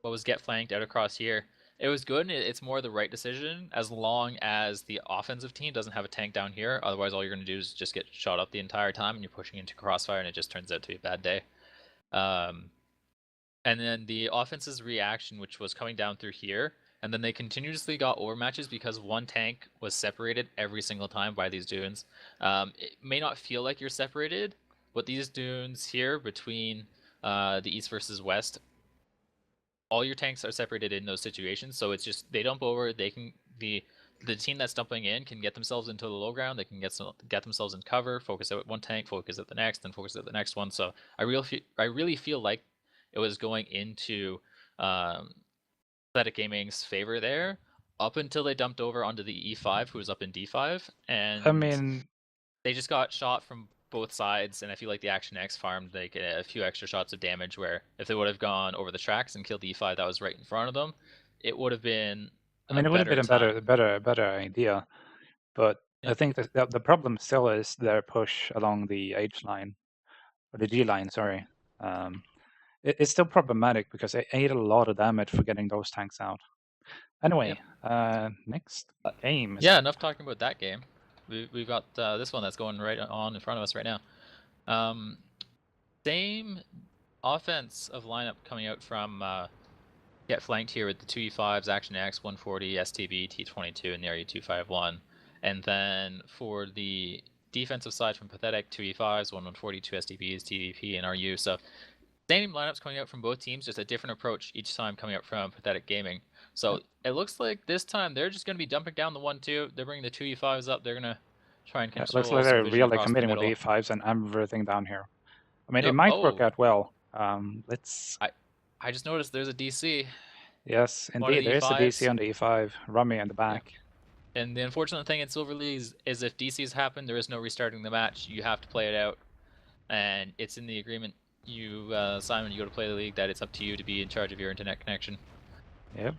[SPEAKER 1] what was Get Flanked out across here. It was good, and it's more the right decision as long as the offensive team doesn't have a tank down here. Otherwise, all you're going to do is just get shot up the entire time, and you're pushing into crossfire, and it just turns out to be a bad day. And then the offense's reaction, which was coming down through here, and then they continuously got overmatches because one tank was separated every single time by these dunes. It may not feel like you're separated, but these dunes here between the east versus west, all your tanks are separated in those situations. So it's just they dump over. They can the team that's dumping in can get themselves into the low ground. They can get themselves in cover, focus out one tank, focus at the next, and focus at the next one. So I really feel like it was going into Athletic Gaming's favor there up until they dumped over onto the E5, who was up in D5, and
[SPEAKER 2] I mean,
[SPEAKER 1] they just got shot from both sides. And I feel like the Action X farmed like a few extra shots of damage. Where if they would have gone over the tracks and killed the E5 that was right in front of them, it would have been a
[SPEAKER 2] it would have
[SPEAKER 1] better
[SPEAKER 2] been a
[SPEAKER 1] time.
[SPEAKER 2] better idea. But I
[SPEAKER 1] Yep.
[SPEAKER 2] think that the problem still is their push along the H line, or the G line, sorry. It's still problematic because they ate a lot of damage for getting those tanks out.
[SPEAKER 1] Yep.
[SPEAKER 2] Anyway, next game is
[SPEAKER 1] Yeah. Enough talking about that game. We've got this one that's going right on in front of us right now. Same offensive lineup coming out from get flanked here with the 2E5s, Action X, 140, STB, T22, and the RU251. And then for the defensive side from Pathetic, 2E5s, 140, 2 STBs, TVP, and RU. So same lineups coming out from both teams, just a different approach each time coming out from Pathetic Gaming. So it looks like this time they're just going to be dumping down the 1-2. They're bringing the 2E5s up. They're going to try and
[SPEAKER 2] looks
[SPEAKER 1] control
[SPEAKER 2] like
[SPEAKER 1] some
[SPEAKER 2] they're
[SPEAKER 1] vision
[SPEAKER 2] really
[SPEAKER 1] across the
[SPEAKER 2] committing with
[SPEAKER 1] middle.
[SPEAKER 2] E5s and everything down here. I mean, it
[SPEAKER 1] Yep.
[SPEAKER 2] might work
[SPEAKER 1] Oh,
[SPEAKER 2] out well. Let's.
[SPEAKER 1] I just noticed there's a DC.
[SPEAKER 2] Yes,
[SPEAKER 1] One of
[SPEAKER 2] indeed,
[SPEAKER 1] the
[SPEAKER 2] there is a DC
[SPEAKER 1] E5s.
[SPEAKER 2] on the E5, Rummy in the
[SPEAKER 1] Yeah.
[SPEAKER 2] back.
[SPEAKER 1] And the unfortunate thing in Silver League is if DCs happen, there is no restarting the match. You have to play it out, and it's in the agreement you sign when you go to play the league that it's up to you to be in charge of your internet connection.
[SPEAKER 2] Yep.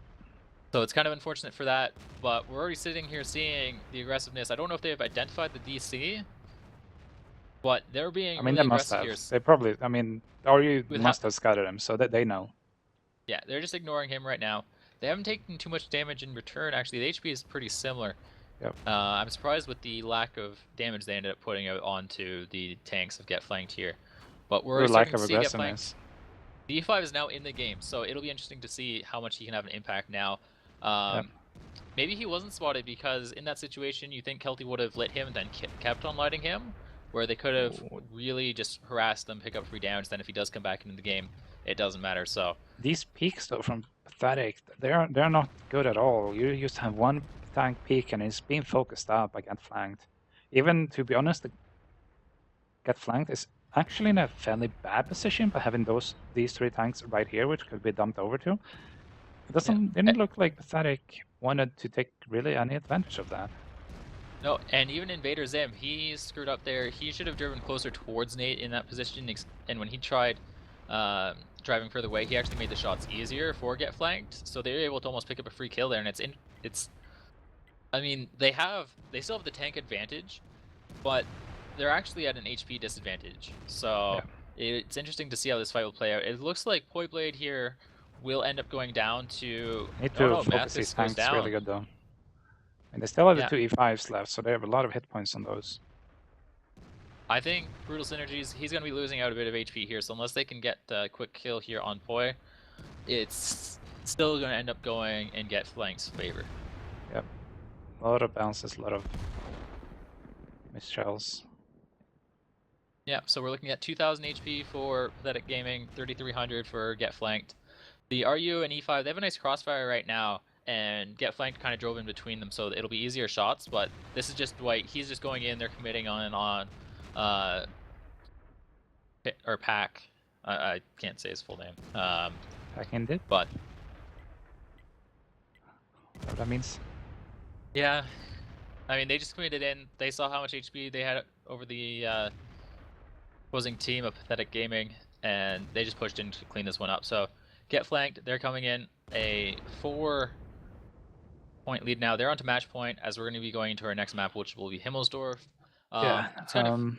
[SPEAKER 1] So it's kind of unfortunate for that, but we're already sitting here seeing the aggressiveness. I don't know if they've identified the DC, but they're being
[SPEAKER 2] I mean,
[SPEAKER 1] really
[SPEAKER 2] they must
[SPEAKER 1] aggressive
[SPEAKER 2] have.
[SPEAKER 1] here.
[SPEAKER 2] They probably. I mean, RU
[SPEAKER 1] With
[SPEAKER 2] must have scouted him, so that they know.
[SPEAKER 1] Yeah, they're just ignoring him right now. They haven't taken too much damage in return. Actually, the HP is pretty similar.
[SPEAKER 2] Yep.
[SPEAKER 1] I'm surprised with the lack of damage they ended up putting out onto the tanks of Get Flanked here. But we're
[SPEAKER 2] Or
[SPEAKER 1] already
[SPEAKER 2] lack
[SPEAKER 1] starting
[SPEAKER 2] of
[SPEAKER 1] to see Get Flanked.
[SPEAKER 2] aggressiveness.
[SPEAKER 1] The E5 is now in the game, so it'll be interesting to see how much he can have an impact now.
[SPEAKER 2] Yep.
[SPEAKER 1] Maybe he wasn't spotted because in that situation, you think Kelty would have lit him and then kept on lighting him, where they could have really just harassed them, pick up free damage. Then if he does come back into the game, it doesn't matter. So
[SPEAKER 2] These peaks, though, from Pathetic, they're not good at all. You just have one tank peak and it's being focused up by Get Flanked. Even, to be honest, the Get Flanked is actually in a fairly bad position by having these three tanks right here, which could be dumped over to. It didn't look like Pathetic wanted to take really any advantage of that.
[SPEAKER 1] no, and even Invader Zim, he screwed up there. He should have driven closer towards Nate in that position, and when he tried driving further away, he actually made the shots easier for Get Flanked, so they were able to almost pick up a free kill there, and it's I mean, they still have the tank advantage, but they're actually at an HP disadvantage. So it's interesting to see how this fight will play out. It looks like Poi Blade here will end up going down to.
[SPEAKER 2] Need
[SPEAKER 1] Oh
[SPEAKER 2] to
[SPEAKER 1] no,
[SPEAKER 2] focus these
[SPEAKER 1] Mathis goes
[SPEAKER 2] tanks really
[SPEAKER 1] down.
[SPEAKER 2] good, though. And they still have
[SPEAKER 1] Yeah.
[SPEAKER 2] the two E5s left, so they have a lot of hit points on those.
[SPEAKER 1] I think Brutal Synergies, he's going to be losing out a bit of HP here, so unless they can get a quick kill here on Poi, it's still going to end up going in Get Flank's favor.
[SPEAKER 2] Yep. A lot of bounces, a lot of missed shells.
[SPEAKER 1] Yeah, so we're looking at 2,000 HP for Pathetic Gaming, 3,300 for Get Flanked. The RU and E5, they have a nice crossfire right now, and Get Flanked kind of drove in between them, so it'll be easier shots, but this is just Dwight. He's just going in, they're committing on or Pack. I can't say his full name.
[SPEAKER 2] Pack-ended?
[SPEAKER 1] But
[SPEAKER 2] What that means?
[SPEAKER 1] yeah, I mean, they just committed in. They saw how much HP they had over the opposing team of Pathetic Gaming, and they just pushed in to clean this one up. So Get Flanked, they're coming in a 4-point lead now. They're on to match point as we're going to be going into our next map, which will be Himmelsdorf. It's kind of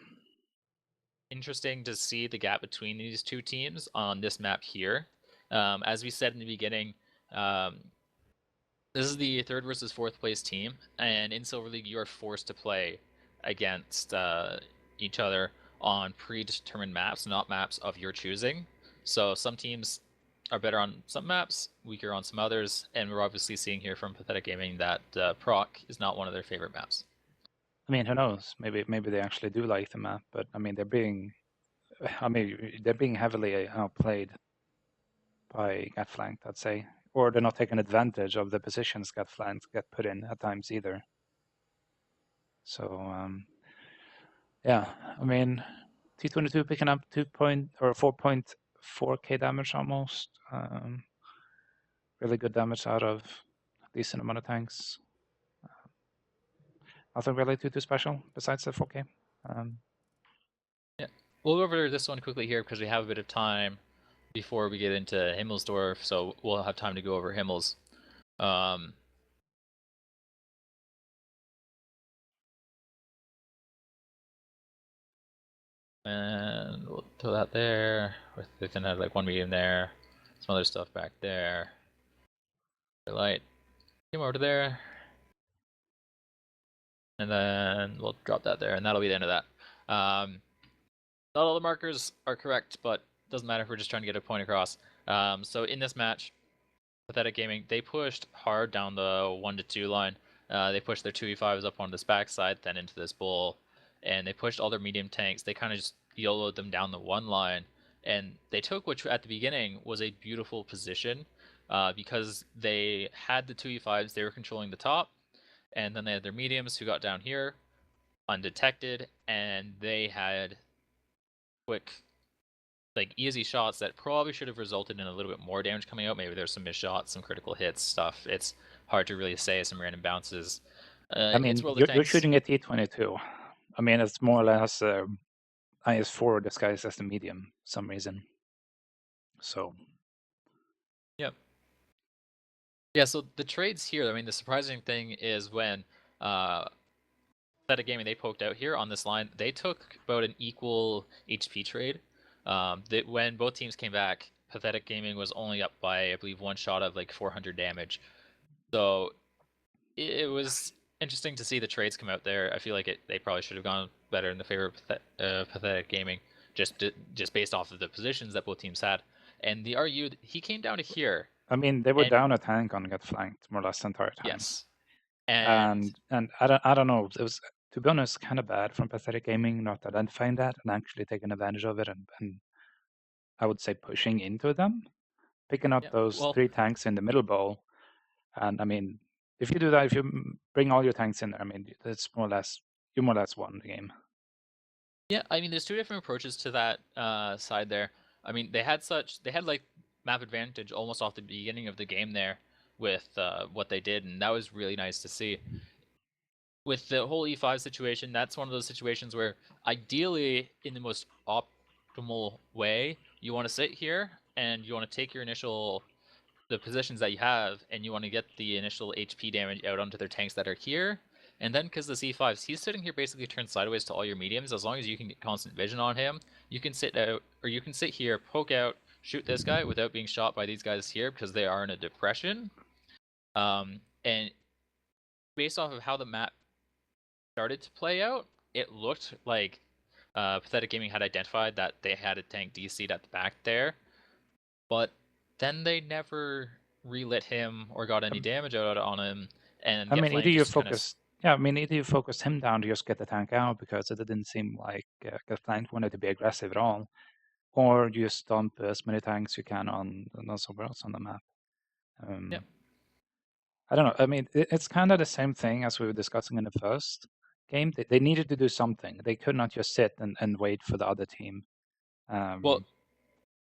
[SPEAKER 1] interesting to see the gap between these two teams on this map here. As we said in the beginning, This is the third versus fourth place team, and in Silver League, you are forced to play against each other on predetermined maps, not maps of your choosing. So some teams are better on some maps, weaker on some others, and we're obviously seeing here from Pathetic Gaming that Proc is not one of their favorite maps.
[SPEAKER 2] I mean, who knows? Maybe they actually do like the map, but I mean, they're being heavily outplayed by get flanked, I'd say, or they're not taking advantage of the positions get flanked get put in at times either. So yeah, I mean, T22 picking up 4.4k damage almost. Really good damage out of a decent amount of tanks. Nothing really too special besides the 4k.
[SPEAKER 1] Yeah, we'll go over this one quickly here because we have a bit of time before we get into Himmelsdorf, so we'll have time to go over Himmels. And we'll throw that there. We can have like one medium there, some other stuff back there. Light. Come over to there. And then we'll drop that there, and that'll be the end of that. Not all the markers are correct, but doesn't matter if we're just trying to get a point across. So in this match, Pathetic Gaming, they pushed hard down the 1 to 2 line. They pushed their 2v5s up on this backside, then into this bowl, and they pushed all their medium tanks. They kind of just YOLO'd them down the 1 line, and they took, which at the beginning was a beautiful position, because they had the 2v5s, they were controlling the top, and then they had their mediums who got down here undetected, and they had quick, like easy shots that probably should have resulted in a little bit more damage coming out. Maybe there's some missed shots, some critical hits stuff. It's hard to really say. Some random bounces.
[SPEAKER 2] I
[SPEAKER 1] It's
[SPEAKER 2] mean,
[SPEAKER 1] World of
[SPEAKER 2] you're
[SPEAKER 1] Tanks.
[SPEAKER 2] shooting at T22. I mean, it's more or less IS4 disguised as the medium for some reason. So
[SPEAKER 1] Yep. Yeah. So the trades here. I mean, the surprising thing is when Pathetic Gaming, they poked out here on this line. They took about an equal HP trade. That when both teams came back, Pathetic Gaming was only up by, I believe, one shot of like 400 damage. So it was interesting to see the trades come out there. I feel like they probably should have gone better in the favor of Pathetic Gaming, just based off of the positions that both teams had. And the RU, he came down to here,
[SPEAKER 2] I mean, they were
[SPEAKER 1] and
[SPEAKER 2] down a tank on get flanked more or less the entire time.
[SPEAKER 1] yes, and
[SPEAKER 2] And I don't know. It was, to be honest, kind of bad from Pathetic Gaming not identifying that and actually taking advantage of it and I would say pushing into them, picking up
[SPEAKER 1] yeah,
[SPEAKER 2] those
[SPEAKER 1] well,
[SPEAKER 2] 3 tanks in the middle bowl. And I mean, if you do that, if you bring all your tanks in there, I mean, it's more or less you more or less won the game.
[SPEAKER 1] yeah. I mean, there's two different approaches to that side there. I mean, they had like map advantage almost off the beginning of the game there with what they did, and that was really nice to see. With the whole E5 situation, that's one of those situations where ideally, in the most optimal way, you want to sit here and you want to take your the positions that you have, and you want to get the initial HP damage out onto their tanks that are here. And then because the C5s, he's sitting here basically turned sideways to all your mediums. As long as you can get constant vision on him, you can sit out, or you can sit here, poke out, shoot this guy without being shot by these guys here because they are in a depression. And based off of how the map started to play out, it looked like Pathetic Gaming had identified that they had a tank DC'd at the back there, but then they never relit him or got any
[SPEAKER 2] Um,
[SPEAKER 1] damage out on him, and
[SPEAKER 2] I
[SPEAKER 1] Get
[SPEAKER 2] mean, either
[SPEAKER 1] Flanked
[SPEAKER 2] you
[SPEAKER 1] just kind of.
[SPEAKER 2] focus, yeah, I mean, either you focus him down to just get the tank out because it didn't seem like Get Flanked wanted to be aggressive at all, or you just dump as many tanks you can on somewhere else on the map.
[SPEAKER 1] Yeah.
[SPEAKER 2] I don't know. I mean, it's kind of the same thing as we were discussing in the first game. They needed to do something. They could not just sit and wait for the other team.
[SPEAKER 1] Well,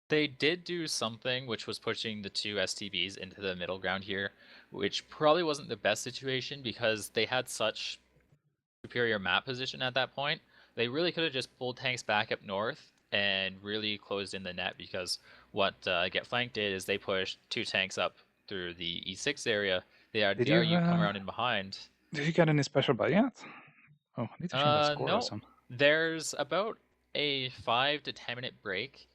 [SPEAKER 1] they did do something which was pushing the two STBs into the middle ground here, which probably wasn't the best situation because they had such superior map position at that point. They really could have just pulled tanks back up north and really closed in the net because what Get Flanked did is they pushed two tanks up through the E6 area. They had
[SPEAKER 2] did
[SPEAKER 1] the
[SPEAKER 2] you
[SPEAKER 1] RU come around in behind.
[SPEAKER 2] get any special buy yet? Oh, I need to change that score or
[SPEAKER 1] No.
[SPEAKER 2] something.
[SPEAKER 1] There's about a 5 to 10 minute break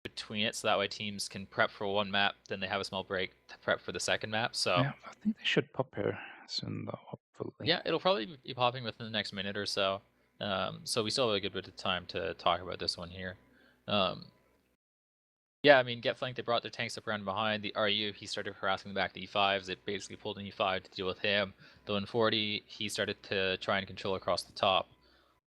[SPEAKER 1] between it, so that way teams can prep for one map, then they have a small break to prep for the second map. So
[SPEAKER 2] Yeah, I think they should pop here soon, though, hopefully.
[SPEAKER 1] yeah, it'll probably be popping within the next minute or so. So we still have a good bit of time to talk about this one here. Yeah, I mean, get flanked. They brought their tanks up around behind. The RU, he started harassing the back of the E5s. It basically pulled an E5 to deal with him. The 140, he started to try and control across the top.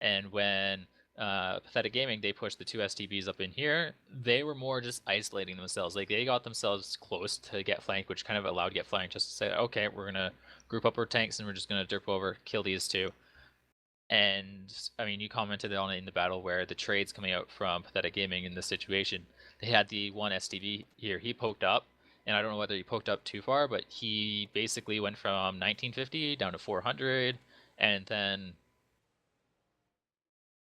[SPEAKER 1] And when Pathetic Gaming, they pushed the two STBs up in here, they were more just isolating themselves. Like, they got themselves close to get flanked, which kind of allowed get flanked just to say, okay, we're going to group up our tanks and we're just going to derp over, kill these two. And I mean, you commented on it in the battle where the trades coming out from Pathetic Gaming in this situation, they had the one STB here. He poked up, and I don't know whether he poked up too far, but he basically went from 1950 down to 400, and then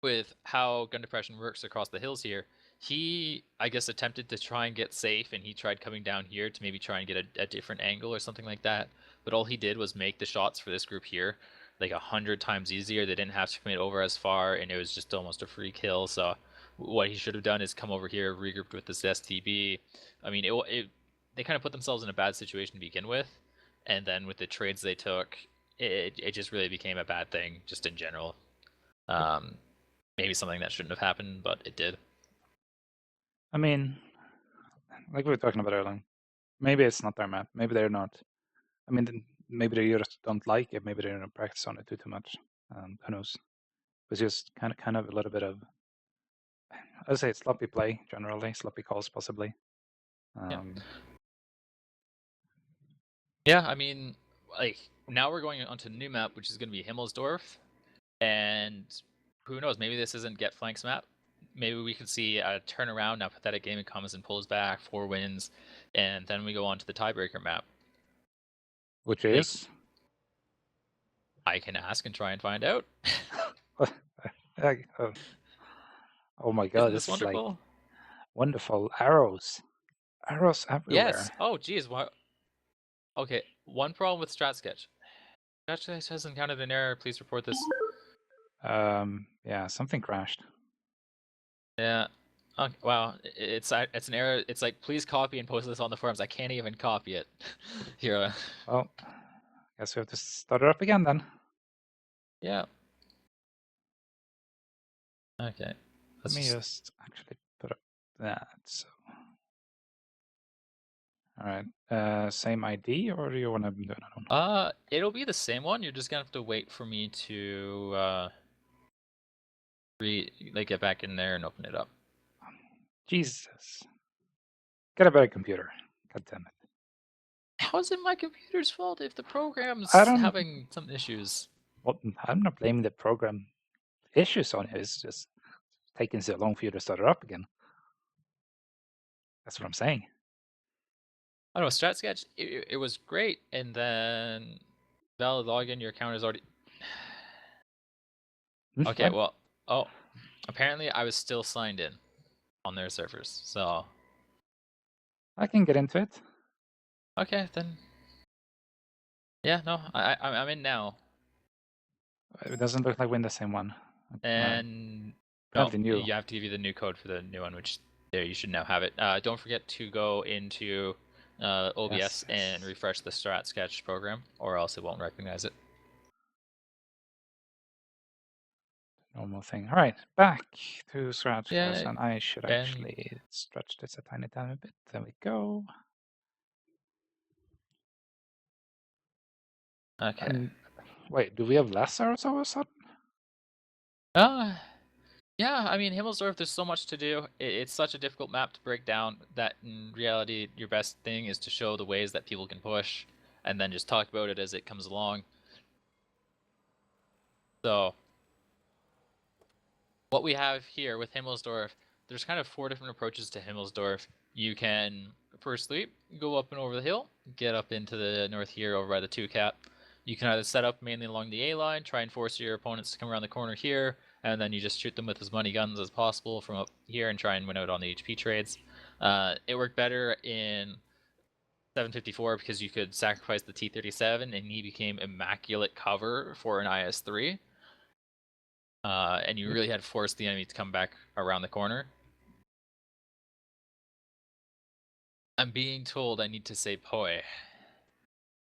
[SPEAKER 1] with how gun depression works across the hills here, he, I guess, attempted to try and get safe, and he tried coming down here to maybe try and get a different angle or something like that. But all he did was make the shots for this group here like 100 times easier. They didn't have to commit over as far, and it was just almost a free kill. So what he should have done is come over here, regrouped with this STB. I mean, they kind of put themselves in a bad situation to begin with, and then with the trades they took, it just really became a bad thing just in general. Maybe something that shouldn't have happened, but it did.
[SPEAKER 2] I mean, like we were talking about earlier, maybe it's not their map. Maybe they're not. I mean, maybe they just don't like it. Maybe they don't practice on it too much. Who knows? It's just kind of a little bit of, I'd say, sloppy play generally, sloppy calls possibly.
[SPEAKER 1] Yeah. Yeah, I mean, like, now we're going onto the new map, which is going to be Himmelsdorf, and who knows, maybe this isn't Get Flanks map. Maybe we could see a turnaround. Now Pathetic Gaming comes and pulls back, 4 wins, and then we go on to the tiebreaker map.
[SPEAKER 2] Which
[SPEAKER 1] Like,
[SPEAKER 2] is?
[SPEAKER 1] I can ask and try and find out.
[SPEAKER 2] Oh my god,
[SPEAKER 1] Isn't this
[SPEAKER 2] this is like
[SPEAKER 1] wonderful?
[SPEAKER 2] wonderful. Arrows. Arrows
[SPEAKER 1] Yes.
[SPEAKER 2] everywhere.
[SPEAKER 1] Oh, geez. What? Okay, one problem with StratSketch. StratSketch has encountered an error. Please report this.
[SPEAKER 2] Yeah, something crashed.
[SPEAKER 1] Yeah. Okay, wow, it's an error. It's like, please copy and post this on the forums. I can't even copy it. Here.
[SPEAKER 2] Well, guess we have to start it up again then.
[SPEAKER 1] Yeah. Okay.
[SPEAKER 2] Let me just actually put up that. So, all right. Same ID, or do you want to do another one?
[SPEAKER 1] It'll be the same one. You're just gonna have to wait for me to get back in there and open it up.
[SPEAKER 2] Jesus. Get a better computer. God damn it.
[SPEAKER 1] How is it my computer's fault if the program's
[SPEAKER 2] I don't.
[SPEAKER 1] having some issues?
[SPEAKER 2] Well, I'm not blaming the program issues on it. It's just taking so long for you to start it up again. That's what I'm saying.
[SPEAKER 1] I don't know, StratSketch, it was great, and then valid login, your account is already... Okay, well, oh, apparently I was still signed in on their servers, so...
[SPEAKER 2] I can get into it.
[SPEAKER 1] Okay, then... Yeah, no, I'm in now.
[SPEAKER 2] It doesn't look like we're in the same one.
[SPEAKER 1] And... No,
[SPEAKER 2] Apparently new.
[SPEAKER 1] you have to give you the new code for the new one, which there you should now have it. Don't forget to go into OBS
[SPEAKER 2] Yes.
[SPEAKER 1] and refresh the StratSketch program, or else it won't recognize it.
[SPEAKER 2] Normal thing. All right, back to scratch.
[SPEAKER 1] Yeah,
[SPEAKER 2] And I should actually stretch this a tiny bit. There we go.
[SPEAKER 1] Okay.
[SPEAKER 2] And wait, do we have less arrows all of a sudden?
[SPEAKER 1] Yeah, I mean, Himmelsdorf, there's so much to do. It's such a difficult map to break down that in reality, your best thing is to show the ways that people can push and then just talk about it as it comes along. So, what we have here with Himmelsdorf, there's kind of 4 different approaches to Himmelsdorf. You can, firstly, go up and over the hill, get up into the north here over by the 2 cap. You can either set up mainly along the A line, try and force your opponents to come around the corner here, and then you just shoot them with as many guns as possible from up here and try and win out on the HP trades. It worked better in 754 because you could sacrifice the T-37 and he became immaculate cover for an IS-3. And you really had to force the enemy to come back around the corner. I'm being told I need to say poi.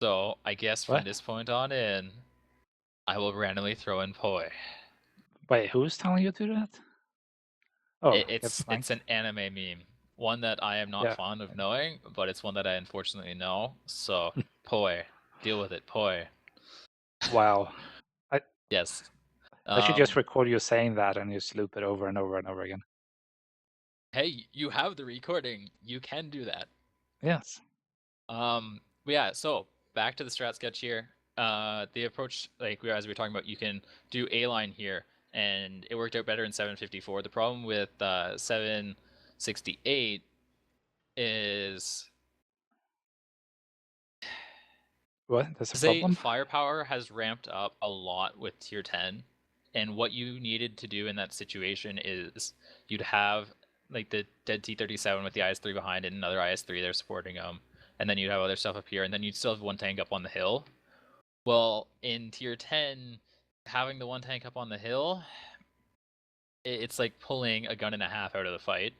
[SPEAKER 1] So I guess from
[SPEAKER 2] What?
[SPEAKER 1] this point on in, I will randomly throw in poi.
[SPEAKER 2] Wait, who's telling you to do that? Oh, get
[SPEAKER 1] It's
[SPEAKER 2] flanked.
[SPEAKER 1] an anime meme, one that I am not
[SPEAKER 2] Yeah.
[SPEAKER 1] fond of knowing, but it's one that I unfortunately know. So poi, deal with it, poi.
[SPEAKER 2] Wow. I
[SPEAKER 1] Yes.
[SPEAKER 2] I should just
[SPEAKER 1] Um,
[SPEAKER 2] record you saying that and just loop it over and over and over again.
[SPEAKER 1] hey, you have the recording. You can do that.
[SPEAKER 2] Yes.
[SPEAKER 1] But yeah, so back to the strat sketch here. The approach, like as we were talking about, you can do A line here, and it worked out better in 754. The problem with 768 is,
[SPEAKER 2] What? That's a
[SPEAKER 1] say,
[SPEAKER 2] problem?
[SPEAKER 1] firepower has ramped up a lot with tier 10, and what you needed to do in that situation is you'd have like the dead T-37 with the IS-3 behind it, and another IS-3 there supporting them, and then you'd have other stuff up here, and then you'd still have one tank up on the hill. Well, in tier 10, having the one tank up on the hill, it's like pulling a gun and a half out of the fight.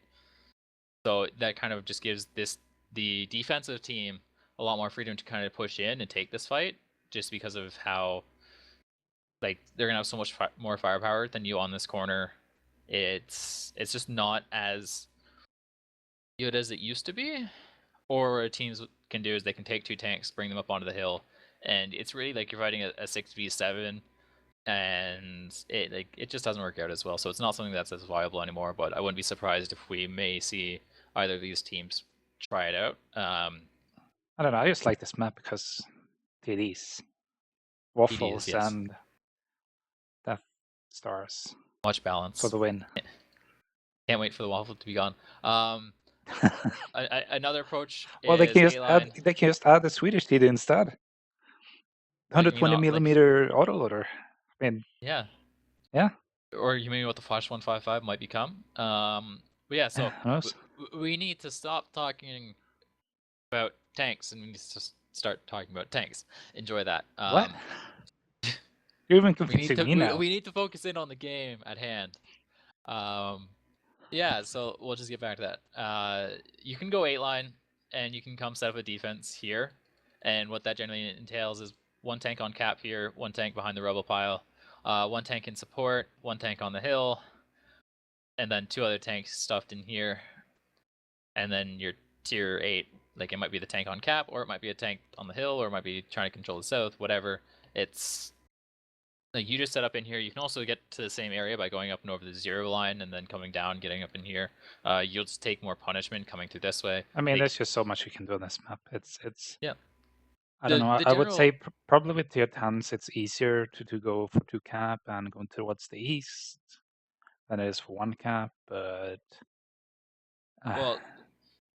[SPEAKER 1] So that kind of just gives the defensive team a lot more freedom to kind of push in and take this fight, just because of how like they're gonna have so much more firepower than you on this corner. It's just not as good as it used to be. Or what teams can do is they can take two tanks, bring them up onto the hill, and it's really like you're fighting a 6v7, and it just doesn't work out as well. So it's not something that's as viable anymore. But I wouldn't be surprised if we may see either of these teams try it out.
[SPEAKER 2] I don't know. I just like this map because TDs,
[SPEAKER 1] PD is,
[SPEAKER 2] waffles,
[SPEAKER 1] yes,
[SPEAKER 2] and Death Stars
[SPEAKER 1] much
[SPEAKER 2] for
[SPEAKER 1] balance.
[SPEAKER 2] the win.
[SPEAKER 1] Can't wait for the waffle to be gone. Another approach
[SPEAKER 2] Well,
[SPEAKER 1] is A line.
[SPEAKER 2] they can just add the Swedish TD instead.
[SPEAKER 1] What you mean,
[SPEAKER 2] 120
[SPEAKER 1] like,
[SPEAKER 2] millimeter autoloader. I mean,
[SPEAKER 1] yeah,
[SPEAKER 2] yeah.
[SPEAKER 1] or you mean what the Flash 155 might become? But yeah, so
[SPEAKER 2] Who knows?
[SPEAKER 1] we need to stop talking about tanks and we need to start talking about tanks. Enjoy that.
[SPEAKER 2] What? You're even
[SPEAKER 1] We need
[SPEAKER 2] confusing
[SPEAKER 1] to
[SPEAKER 2] me now.
[SPEAKER 1] we need to focus in on the game at hand. Um, yeah, so we'll just get back to that. You can go 8 line and you can come set up a defense here, and what that generally entails is one tank on cap here, one tank behind the rubble pile, one tank in support, one tank on the hill, and then two other tanks stuffed in here, and then your tier 8, like it might be the tank on cap, or it might be a tank on the hill, or it might be trying to control the south, whatever. It's like you just set up in here. You can also get to the same area by going up and over the 0 line and then coming down, getting up in here. You'll just take more punishment coming through this way.
[SPEAKER 2] I mean,
[SPEAKER 1] Like,
[SPEAKER 2] there's just so much you can do on this map. It's.
[SPEAKER 1] yeah,
[SPEAKER 2] I don't
[SPEAKER 1] the
[SPEAKER 2] know.
[SPEAKER 1] the
[SPEAKER 2] I would say
[SPEAKER 1] general
[SPEAKER 2] probably with tier 10s, it's easier to go for 2 cap and go towards the east than it is for 1 cap, but uh,
[SPEAKER 1] well,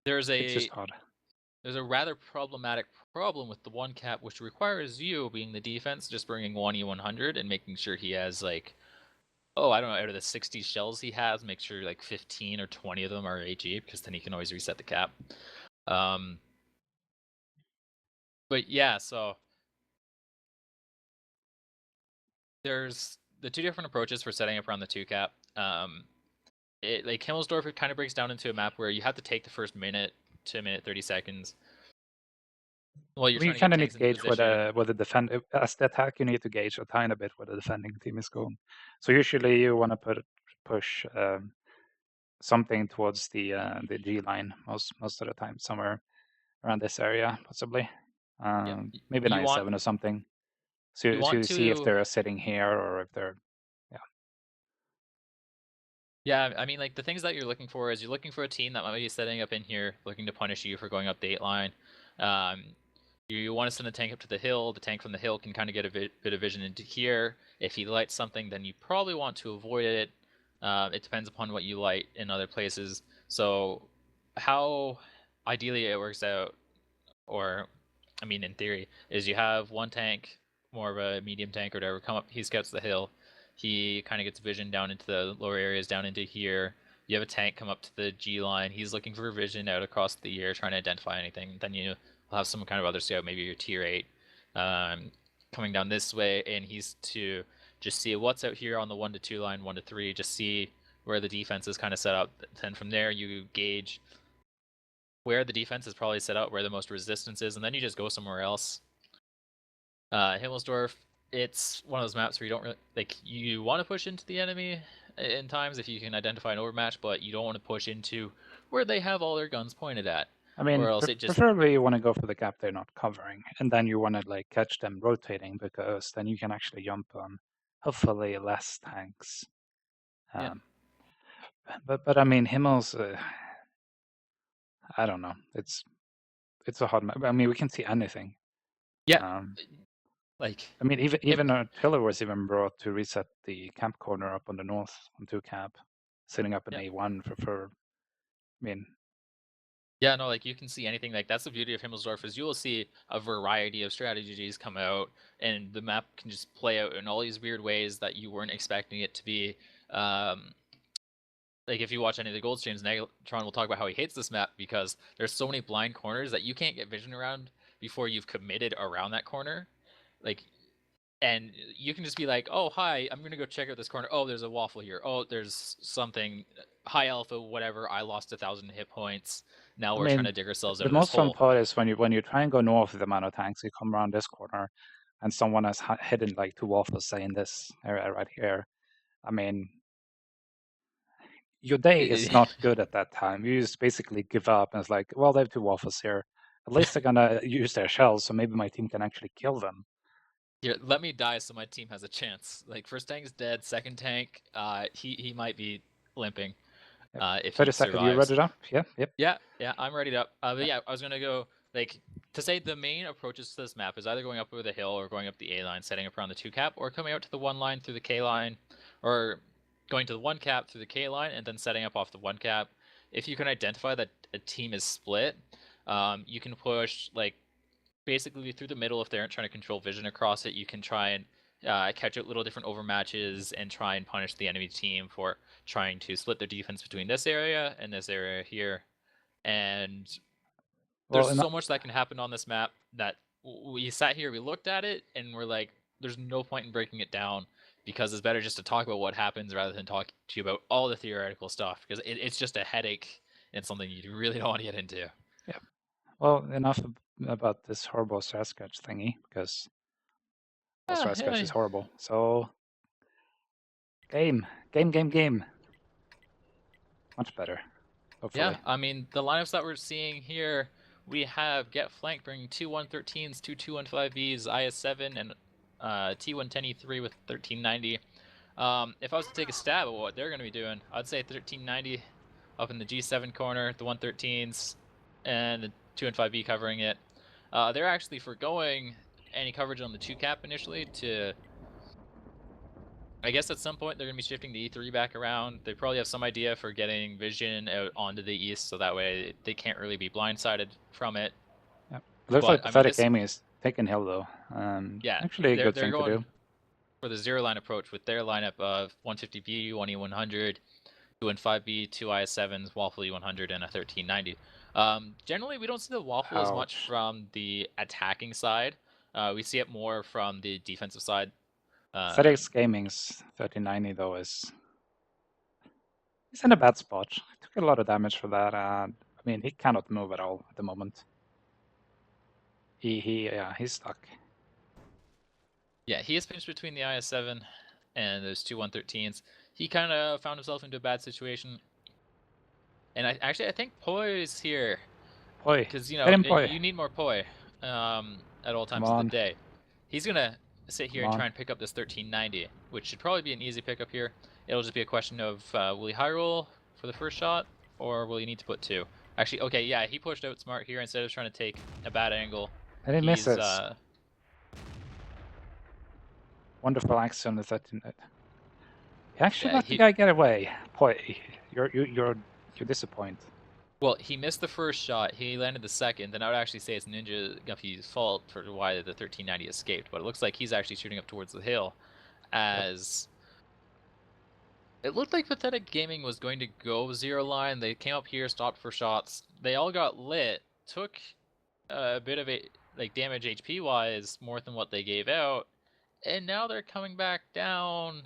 [SPEAKER 1] there's
[SPEAKER 2] it's just
[SPEAKER 1] a
[SPEAKER 2] odd.
[SPEAKER 1] there's a rather problematic problem with the one cap, which requires you being the defense just bringing one E100 and making sure he has like, oh, I don't know, out of the 60 shells he has, make sure like 15 or 20 of them are AG, because then he can always reset the cap. Um, but yeah, so there's the two different approaches for setting up around the 2 cap. Like Himmelsdorf, it kind of breaks down into a map where you have to take the first minute to a minute 30 seconds while
[SPEAKER 2] I
[SPEAKER 1] you're
[SPEAKER 2] mean, you
[SPEAKER 1] trying to get
[SPEAKER 2] kind of need
[SPEAKER 1] tanks
[SPEAKER 2] to
[SPEAKER 1] into
[SPEAKER 2] gauge
[SPEAKER 1] position.
[SPEAKER 2] where the defend as the attack. You need to gauge a tiny bit where the defending team is going. So usually you want to push something towards the G line most of the time, somewhere around this area possibly.
[SPEAKER 1] Yep.
[SPEAKER 2] Maybe an
[SPEAKER 1] You want
[SPEAKER 2] I7 or something.
[SPEAKER 1] you
[SPEAKER 2] So
[SPEAKER 1] want
[SPEAKER 2] you see if
[SPEAKER 1] to
[SPEAKER 2] they're sitting here or if they're yeah.
[SPEAKER 1] Yeah, I mean, like the things that you're looking for is you're looking for a team that might be setting up in here, looking to punish you for going up the 8 line. Um, you want to send the tank up to the hill. The tank from the hill can kind of get a bit of vision into here. If he lights something, then you probably want to avoid it. It depends upon what you light in other places. So, how ideally it works out, or I mean, in theory, is you have one tank, more of a medium tank or whatever, come up. He scouts the hill. He kind of gets vision down into the lower areas, down into here. You have a tank come up to the G line. He's looking for vision out across the air, trying to identify anything. Then you will have some kind of other scout, maybe your tier 8, coming down this way, and he's to just see what's out here on the 1 to 2 line, 1 to 3, just see where the defense is kind of set up. Then from there, you gauge where the defense is probably set out, where the most resistance is, and then you just go somewhere else. Himmelsdorf, it's one of those maps where you don't really like. You want to push into the enemy in times if you can identify an overmatch, but you don't want to push into where they have all their guns pointed at,
[SPEAKER 2] I
[SPEAKER 1] or
[SPEAKER 2] mean,
[SPEAKER 1] else it just
[SPEAKER 2] preferably you want to go for the gap they're not covering, and then you want to like catch them rotating because then you can actually jump on hopefully less tanks.
[SPEAKER 1] yeah.
[SPEAKER 2] But I mean, Himmel's, I don't know. It's a hard map. I mean, we can see anything.
[SPEAKER 1] Yeah,
[SPEAKER 2] Um,
[SPEAKER 1] like
[SPEAKER 2] I mean,
[SPEAKER 1] it,
[SPEAKER 2] even artillery was even brought to reset the camp corner up on the north on 2 camp, setting up an
[SPEAKER 1] yeah.
[SPEAKER 2] A1 for. I mean,
[SPEAKER 1] Yeah, no, like you can see anything. Like that's the beauty of Himmelsdorf is you will see a variety of strategies come out, and the map can just play out in all these weird ways that you weren't expecting it to be. Um, like if you watch any of the gold streams, Negatron will talk about how he hates this map because there's so many blind corners that you can't get vision around before you've committed around that corner. Like, and you can just be like, "Oh, hi, I'm gonna go check out this corner. Oh, there's a waffle here. Oh, there's something high alpha, whatever. I lost 1,000 hit points. Now
[SPEAKER 2] I
[SPEAKER 1] we're trying
[SPEAKER 2] mean,
[SPEAKER 1] to dig ourselves out
[SPEAKER 2] the
[SPEAKER 1] of this
[SPEAKER 2] most fun
[SPEAKER 1] hole."
[SPEAKER 2] part is when you try and go north with the amount of tanks, you come around this corner, and someone has hidden like 2 waffles, say in this area right here. I mean, your day is not good at that time. You just basically give up, and it's like, well, they have 2 waffles here. At least they're gonna use their shells, so maybe my team can actually kill them.
[SPEAKER 1] Here, let me die so my team has a chance. Like first tank is dead, second tank, he might be limping,
[SPEAKER 2] Yep.
[SPEAKER 1] if he
[SPEAKER 2] 30 seconds. You read
[SPEAKER 1] survives.
[SPEAKER 2] it up? Yeah. Yep.
[SPEAKER 1] Yeah, I'm ready to. But yeah, I was gonna go like to say the main approaches to this map is either going up over the hill or going up the A line, setting up around the 2 cap, or coming out to the 1 line through the K line, or going to the 1 cap through the K line and then setting up off the 1 cap. If you can identify that a team is split, you can push like basically through the middle if they aren't trying to control vision across it. You can try and catch out little different overmatches and try and punish the enemy team for trying to split their defense between this area and this area here. And there's
[SPEAKER 2] Well,
[SPEAKER 1] so much that can happen on this map that we sat here, we looked at it, and we're like, there's no point in breaking it down because it's better just to talk about what happens rather than talk to you about all the theoretical stuff because it's just a headache and something you really don't want to get into.
[SPEAKER 2] yeah. Well, enough about this horrible strat sketch thingy because well,
[SPEAKER 1] Yeah,
[SPEAKER 2] strat sketch
[SPEAKER 1] yeah,
[SPEAKER 2] is horrible. So game. Much better,
[SPEAKER 1] yeah.
[SPEAKER 2] hopefully.
[SPEAKER 1] I mean, the lineups that we're seeing here, we have Get Flank bringing 2-113s, 2-215Bs, IS-7, and T110E3 with 1390. If I was to take a stab at what they're going to be doing, I'd say 1390 up in the G7 corner, the 113s, and the 2 and 5B covering it. They're actually foregoing any coverage on the 2 cap initially to. I guess at some point they're going to be shifting the E3 back around. They probably have some idea for getting vision out onto the east, so that way they can't really be blindsided from it.
[SPEAKER 2] Yeah. It looks like
[SPEAKER 1] But I mean,
[SPEAKER 2] Pathetic
[SPEAKER 1] this,
[SPEAKER 2] Gaming is taking hill though.
[SPEAKER 1] yeah,
[SPEAKER 2] Actually a good
[SPEAKER 1] they're
[SPEAKER 2] thing to
[SPEAKER 1] going
[SPEAKER 2] do.
[SPEAKER 1] for the zero line approach with their lineup of 150B, 1E100, 2 and 5B, 2 IS7s, Waffle E100, and a 1390. Generally, we don't see the Waffle as much
[SPEAKER 2] Ouch.
[SPEAKER 1] from the attacking side. We see it more from the defensive side.
[SPEAKER 2] Pathetic Gaming's 1390 though is he's in a bad spot. Took a lot of damage for that. I mean, he cannot move at all at the moment. He's stuck.
[SPEAKER 1] Yeah, he is pinched between the IS7 and those two 113s. He kind of found himself into a bad situation. And I think Poi is here
[SPEAKER 2] Poi,
[SPEAKER 1] because
[SPEAKER 2] get him, Poi.
[SPEAKER 1] you need more Poi at all
[SPEAKER 2] Come
[SPEAKER 1] times of the
[SPEAKER 2] on,
[SPEAKER 1] day. He's gonna sit
[SPEAKER 2] come
[SPEAKER 1] here and
[SPEAKER 2] on.
[SPEAKER 1] try and pick up this 1390, which should probably be an easy pickup here. It'll just be a question of will he high roll for the first shot or will he need to put 2? Actually, okay, yeah, he pushed out smart here instead of trying to take a bad angle.
[SPEAKER 2] And he
[SPEAKER 1] He's
[SPEAKER 2] misses. Wonderful axe on the 1390. He actually
[SPEAKER 1] yeah,
[SPEAKER 2] let the guy get away. Poi, you're disappointed.
[SPEAKER 1] well, he missed the first shot. He landed the second. Then I would actually say it's Ninja Guffy's fault for why the 1390 escaped. But it looks like he's actually shooting up towards the hill,
[SPEAKER 2] Yep.
[SPEAKER 1] as it looked like Pathetic Gaming was going to go zero line. They came up here, stopped for shots. They all got lit. Took a bit of a like damage HP wise more than what they gave out, and now they're coming back down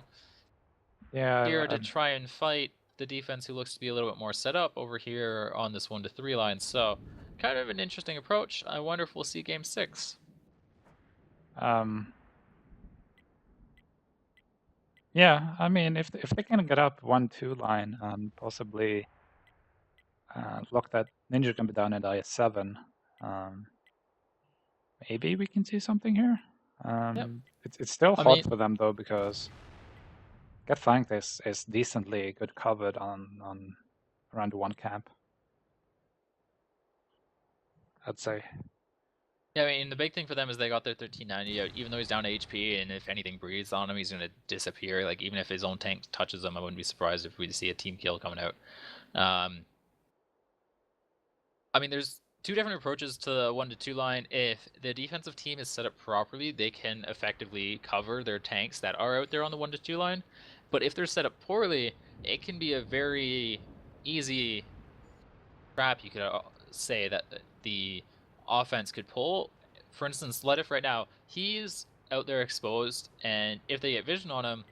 [SPEAKER 2] Yeah,
[SPEAKER 1] here to try and fight. the defense who looks to be a little bit more set up over here on this 1-3 line. So kind of an interesting approach. I wonder if we'll see game 6.
[SPEAKER 2] Yeah, I mean, if they can get up 1-2 line and possibly lock that Ninja can be down in the IS-7, maybe we can see something here.
[SPEAKER 1] Yep.
[SPEAKER 2] It's still
[SPEAKER 1] I
[SPEAKER 2] hard
[SPEAKER 1] mean,
[SPEAKER 2] for them though, because Get Flanked is decently good covered on around the 1 camp, I'd say.
[SPEAKER 1] yeah, I mean, the big thing for them is they got their 1390 out, even though he's down to HP, and if anything breathes on him, he's going to disappear. Like, even if his own tank touches him, I wouldn't be surprised if we see a team kill coming out. I mean, there's two different approaches to the 1-2 line. If the defensive team is set up properly, they can effectively cover their tanks that are out there on the 1-2 line. But if they're set up poorly, it can be a very easy trap, you could say, that the offense could pull. For instance, Ledif right now, he's out there exposed, and if they get vision on him,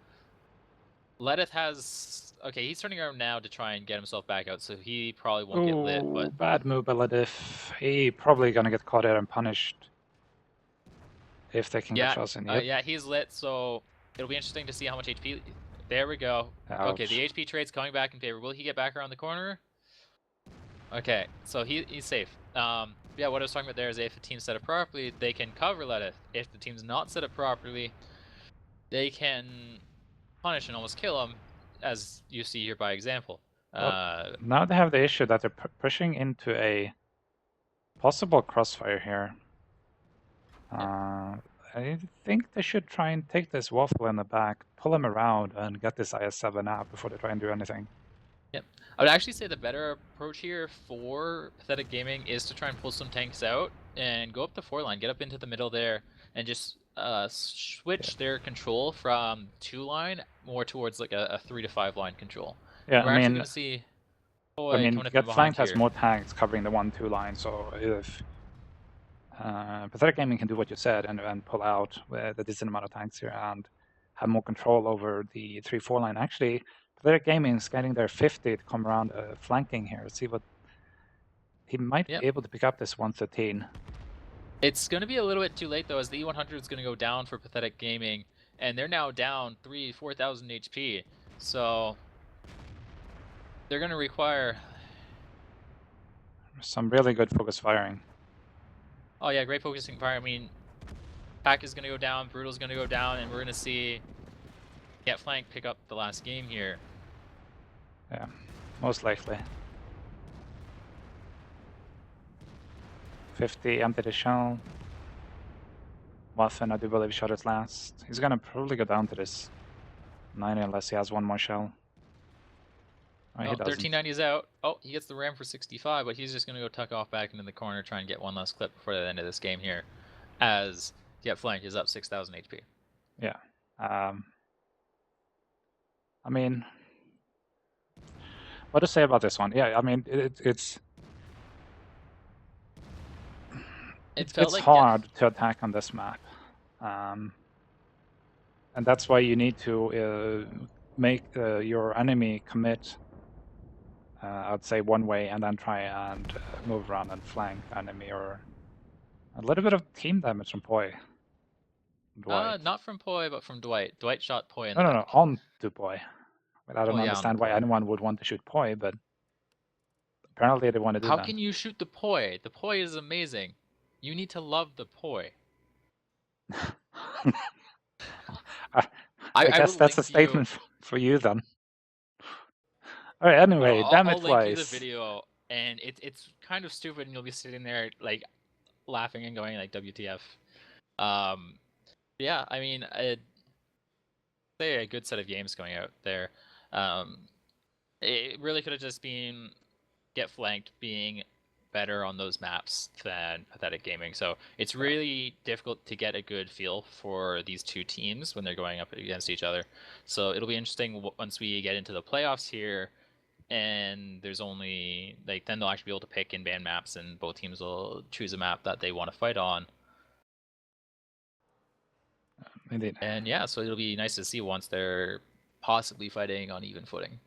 [SPEAKER 1] Ledith has... Okay, he's turning around now to try and get himself back out, so he probably won't get lit,
[SPEAKER 2] Ooh,
[SPEAKER 1] but...
[SPEAKER 2] bad move by Ledif. He probably gonna get caught out and punished if they can get shots in. Yep.
[SPEAKER 1] Yeah, he's lit, so it'll be interesting to see how much HP... There we go.
[SPEAKER 2] Ouch.
[SPEAKER 1] Okay, the HP trade's coming back in favor. Will he get back around the corner? Okay, so he's safe. Yeah, what I was talking about there is if the team's set up properly, they can cover Ledith. If the team's not set up properly, they can punish and almost kill him, as you see here by example.
[SPEAKER 2] Well, now they have the issue that they're pushing into a possible crossfire here. I think they should try and take this waffle in the back, pull him around, and get this IS-7 out before they try and do anything.
[SPEAKER 1] Yep. I would actually say the better approach here for Pathetic Gaming is to try and pull some tanks out and go up the 4 line, get up into the middle there, and just switch their control from 2 line more towards like a 3 to 5 line control.
[SPEAKER 2] Yeah,
[SPEAKER 1] We're actually going to see Toy coming up
[SPEAKER 2] Get
[SPEAKER 1] in behind
[SPEAKER 2] Flanked has
[SPEAKER 1] here.
[SPEAKER 2] more tanks covering the 1-2 line, so if Pathetic Gaming can do what you said and pull out the decent amount of tanks here and have more control over the 3-4 line. Actually, Pathetic Gaming is getting their 50 to come around flanking here. See what he might be able to pick up this 113.
[SPEAKER 1] It's going to be a little bit too late though, as the E100 is going to go down for Pathetic Gaming, and they're now down 4,000 HP. So they're going to require
[SPEAKER 2] some really good focus firing.
[SPEAKER 1] Oh yeah, great focusing fire. I mean, Pack is going to go down, Brutal's going to go down, and we're going to see Get Flank pick up the last game here.
[SPEAKER 2] Yeah, most likely. 50 empty the shell. Waffen, I do believe, shot his last. He's gonna probably go down to this 90 unless he has one more shell.
[SPEAKER 1] Oh, 1390 is out. Oh, he gets the ram for 65, but he's just going to go tuck off back into the corner, try and get one last clip before the end of this game here, as Get Flank is up 6,000 HP.
[SPEAKER 2] Yeah. I mean, what to say about this one? Yeah, I mean, it's
[SPEAKER 1] Like
[SPEAKER 2] hard to attack on this map. And that's why you need to make your enemy commit, I'd say, one way, and then try and move around and flank the enemy, or a little bit of team damage from Poi.
[SPEAKER 1] Not from Poi, but from Dwight. Dwight shot Poi in
[SPEAKER 2] the
[SPEAKER 1] the
[SPEAKER 2] back. No, on to Poi. But I don't understand why anyone would want to shoot Poi, but apparently they want to do that.
[SPEAKER 1] How can you shoot the Poi? The Poi is amazing. You need to love the Poi.
[SPEAKER 2] I guess that's a statement for you then. All right. Anyway,
[SPEAKER 1] I'll link you the video, and it's kind of stupid, and you'll be sitting there like laughing and going like WTF. Yeah, I mean, I'd say a good set of games going out there. It really could have just been Get Flanked being better on those maps than Pathetic Gaming. So it's really difficult to get a good feel for these two teams when they're going up against each other. So it'll be interesting once we get into the playoffs here, and there's only like then they'll actually be able to pick in band maps, and both teams will choose a map that they want to fight on.
[SPEAKER 2] Indeed.
[SPEAKER 1] And yeah, so it'll be nice to see once they're possibly fighting on even footing.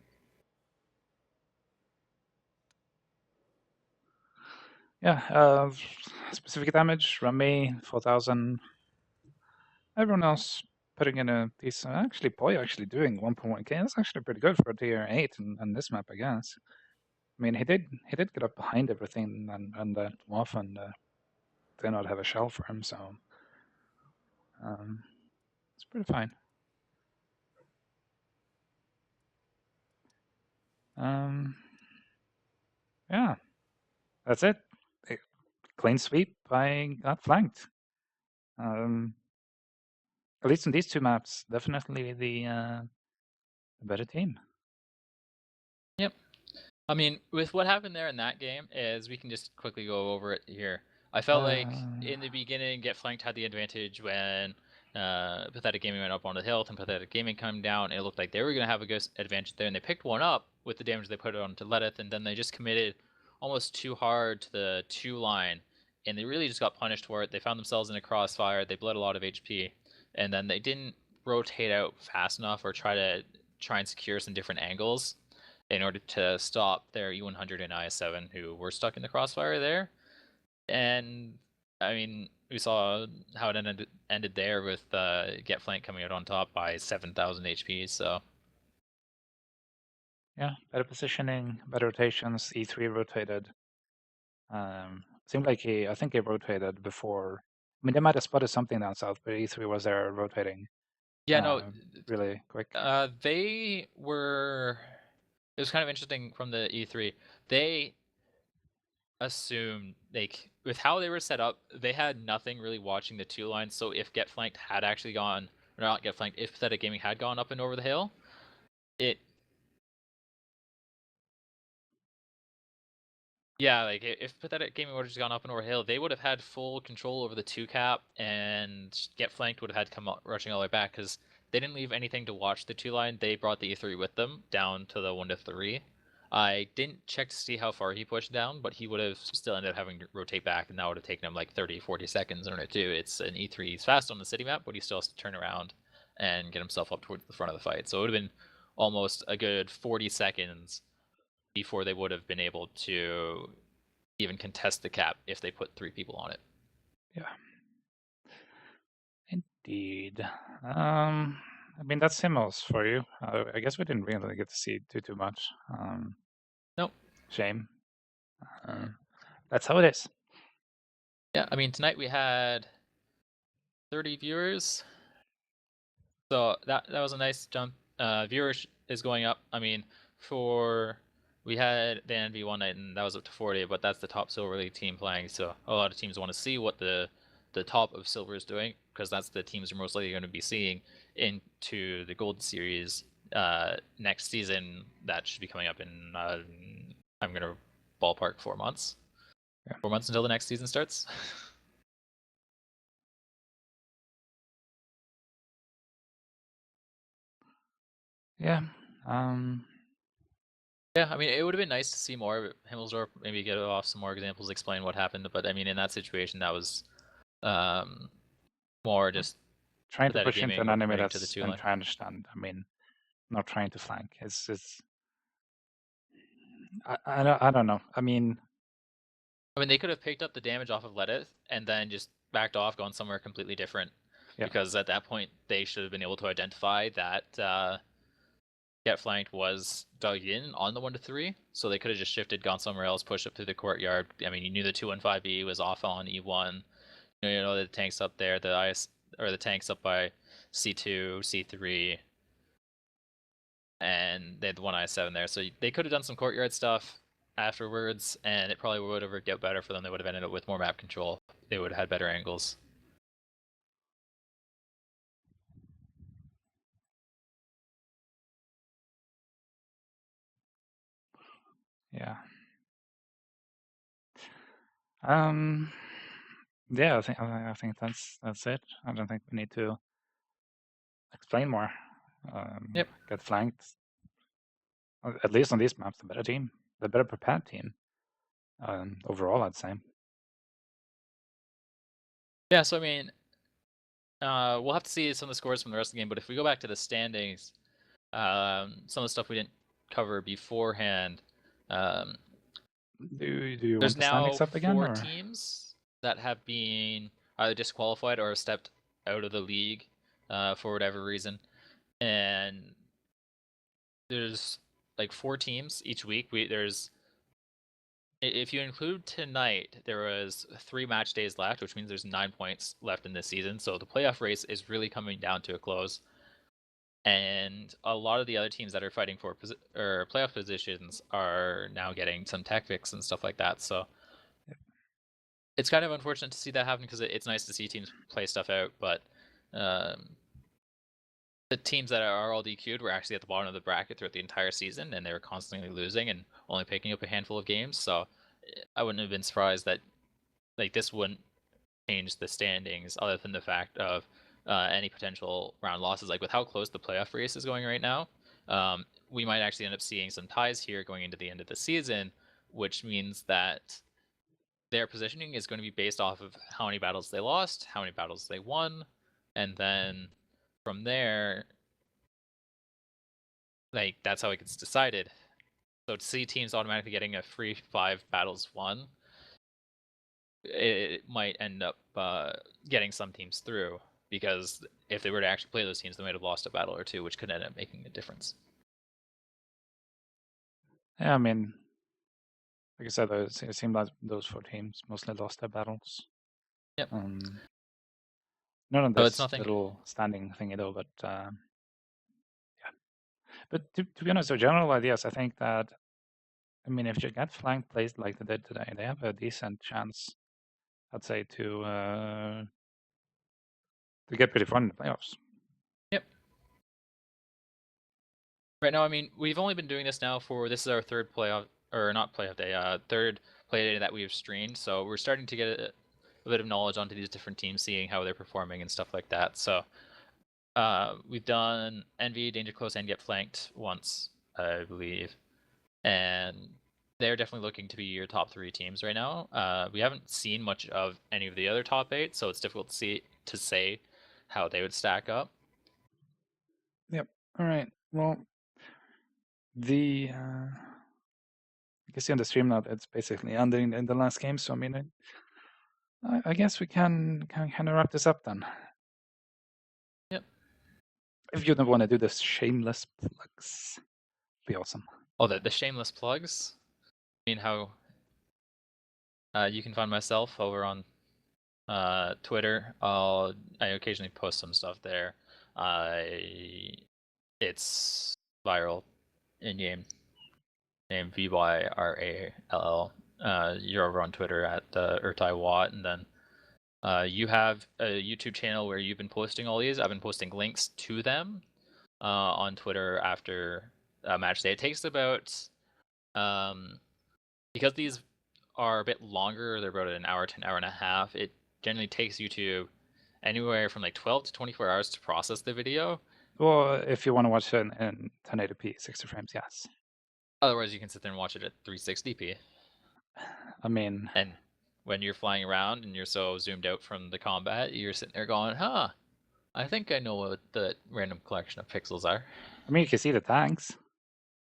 [SPEAKER 2] Yeah, specific damage, Remy, 4000. Everyone else putting in a decent. Actually, Boy actually doing 1.1k. That's actually pretty good for a tier 8 and this map, I guess. I mean, he did get up behind everything and that off and did not have a shell for him, so it's pretty fine. Yeah, that's it. Clean sweep by got flanked. At least in these two maps, definitely the better team.
[SPEAKER 1] Yep. I mean, with what happened there in that game is we can just quickly go over it here. I felt like in the beginning, Get Flanked had the advantage when Pathetic Gaming went up on the hill, and Pathetic Gaming came down. It looked like they were going to have a good advantage there, and they picked one up with the damage they put on to Ledith, and then they just committed almost too hard to the 2 line, and they really just got punished for it. They found themselves in a crossfire. They bled a lot of HP, and then they didn't rotate out fast enough or try and secure some different angles in order to stop their E100 and IS7 who were stuck in the crossfire there. And I mean, we saw how it ended there with Get Flank coming out on top by 7,000 HP. So
[SPEAKER 2] yeah, better positioning, better rotations. E3 rotated. Seemed like I think he rotated before. I mean, they might have spotted something down south, but E3 was there rotating
[SPEAKER 1] yeah, no,
[SPEAKER 2] really quick.
[SPEAKER 1] they were. It was kind of interesting from the E3. They assumed like with how they were set up, they had nothing really watching the 2 lines. So if Get Flanked had actually gone, or not Get Flanked, if Pathetic Gaming had gone up and over the hill, it yeah, like if Pathetic Gaming would have just gone up and over hill, they would have had full control over the 2 cap, and Get Flanked would have had to come rushing all the way back because they didn't leave anything to watch the 2 line. They brought the E3 with them down to the 1 to 3. I didn't check to see how far he pushed down, but he would have still ended up having to rotate back, and that would have taken him like 30, 40 seconds in order to do. It's an E3. He's fast on the city map, but he still has to turn around and get himself up towards the front of the fight. So it would have been almost a good 40 seconds before they would have been able to even contest the cap if they put 3 people on it.
[SPEAKER 2] Yeah, indeed. I mean, that's Simmels for you. I guess we didn't really get to see too much.
[SPEAKER 1] Nope.
[SPEAKER 2] Shame. That's how it is.
[SPEAKER 1] Yeah, I mean, tonight we had 30 viewers. So that was a nice jump. Viewers is going up. I mean, we had the NV one night and that was up to 40, but that's the top Silver League team playing. So a lot of teams want to see what the top of Silver is doing because that's the teams you're most likely going to be seeing into the Gold Series next season. That should be coming up in I'm going to ballpark 4 months.
[SPEAKER 2] Yeah.
[SPEAKER 1] 4 months until the next season starts.
[SPEAKER 2] Yeah.
[SPEAKER 1] Yeah, I mean, it would have been nice to see more Himmelsdorf, maybe get off some more examples, explain what happened. But I mean, in that situation, that was more just
[SPEAKER 2] Trying to
[SPEAKER 1] Pathetic
[SPEAKER 2] push into
[SPEAKER 1] Gaming
[SPEAKER 2] an enemy
[SPEAKER 1] running to the
[SPEAKER 2] that's
[SPEAKER 1] 2
[SPEAKER 2] been
[SPEAKER 1] line.
[SPEAKER 2] trying to stand. I mean, not trying to flank. It's I don't know. I mean,
[SPEAKER 1] they could have picked up the damage off of Ledith and then just backed off, gone somewhere completely different.
[SPEAKER 2] yeah.
[SPEAKER 1] Because at that point, they should have been able to identify that Get Flanked was dug in on the 1 to 3, so they could have just shifted, gone somewhere else, pushed up through the courtyard. I mean, you knew the 215E was off on E1. You know the tanks up there, the tanks up by C2, C3, and they had the 1 I7 there. So they could have done some courtyard stuff afterwards, and it probably would have worked out better for them. They would have ended up with more map control. They would have had better angles.
[SPEAKER 2] Yeah. Yeah, I think that's it. I don't think we need to explain more.
[SPEAKER 1] Yep.
[SPEAKER 2] Get flanked. At least on these maps, the better team, the better prepared team. Overall, I'd say.
[SPEAKER 1] Yeah, so I mean, we'll have to see some of the scores from the rest of the game, but if we go back to the standings, some of the stuff we didn't cover beforehand,
[SPEAKER 2] Do you
[SPEAKER 1] There's
[SPEAKER 2] want the standings
[SPEAKER 1] now
[SPEAKER 2] up again,
[SPEAKER 1] 4
[SPEAKER 2] or?
[SPEAKER 1] teams that have been either disqualified or stepped out of the league for whatever reason, and there's like 4 teams each week. There's if you include tonight, there was 3 match days left, which means there's 9 points left in this season. So the playoff race is really coming down to a close. And a lot of the other teams that are fighting for playoff positions are now getting some tech picks and stuff like that. So it's kind of unfortunate to see that happen because it's nice to see teams play stuff out. But the teams that are all DQ'd were actually at the bottom of the bracket throughout the entire season, and they were constantly losing and only picking up a handful of games. So I wouldn't have been surprised that like this wouldn't change the standings, other than the fact of any potential round losses. Like with how close the playoff race is going right now, we might actually end up seeing some ties here going into the end of the season, which means that their positioning is going to be based off of how many battles they lost, how many battles they won, and then from there, like that's how it gets decided. So to see teams automatically getting a free 5 battles won, it might end up getting some teams through, because if they were to actually play those teams, they might have lost a battle or two, which could end up making a difference.
[SPEAKER 2] Yeah, I mean, like I said, it seemed like those 4 teams mostly lost their battles.
[SPEAKER 1] Yep.
[SPEAKER 2] None of
[SPEAKER 1] So it's
[SPEAKER 2] this
[SPEAKER 1] nothing.
[SPEAKER 2] little standing thingy though, but yeah. But to be honest, the general ideas, I think that, I mean, if you get flank placed like they did today, they have a decent chance, I'd say, to get pretty fun in the playoffs.
[SPEAKER 1] Yep. Right now, I mean, we've only been doing this now this is our third playoff, or not playoff day, third play day that we've streamed. So we're starting to get a bit of knowledge onto these different teams, seeing how they're performing and stuff like that. So we've done Envy, Danger Close, and Get Flanked once, I believe. And they're definitely looking to be your top 3 teams right now. We haven't seen much of any of the other top 8, so it's difficult to say how they would stack up.
[SPEAKER 2] Yep. All right. Well, I can see on the stream now that it's basically ending in the last game. So I mean, I guess we can kind of wrap this up then.
[SPEAKER 1] Yep.
[SPEAKER 2] If you don't want to do this shameless plugs, be awesome.
[SPEAKER 1] Oh, the shameless plugs. I mean, how you can find myself over on Twitter. I occasionally post some stuff there. It's viral in game. Name VYRALL. You're over on Twitter at Urtai Watt, and then you have a YouTube channel where you've been posting all these. I've been posting links to them on Twitter after match day. It takes about because these are a bit longer. They're about an hour to an hour and a half. It generally takes YouTube anywhere from like 12 to 24 hours to process the video.
[SPEAKER 2] Well, if you want to watch it in 1080p, 60 frames, yes.
[SPEAKER 1] Otherwise, you can sit there and watch it at 360p.
[SPEAKER 2] I mean,
[SPEAKER 1] And when you're flying around and you're so zoomed out from the combat, you're sitting there going, huh, I think I know what the random collection of pixels are.
[SPEAKER 2] I mean, you can see the tanks.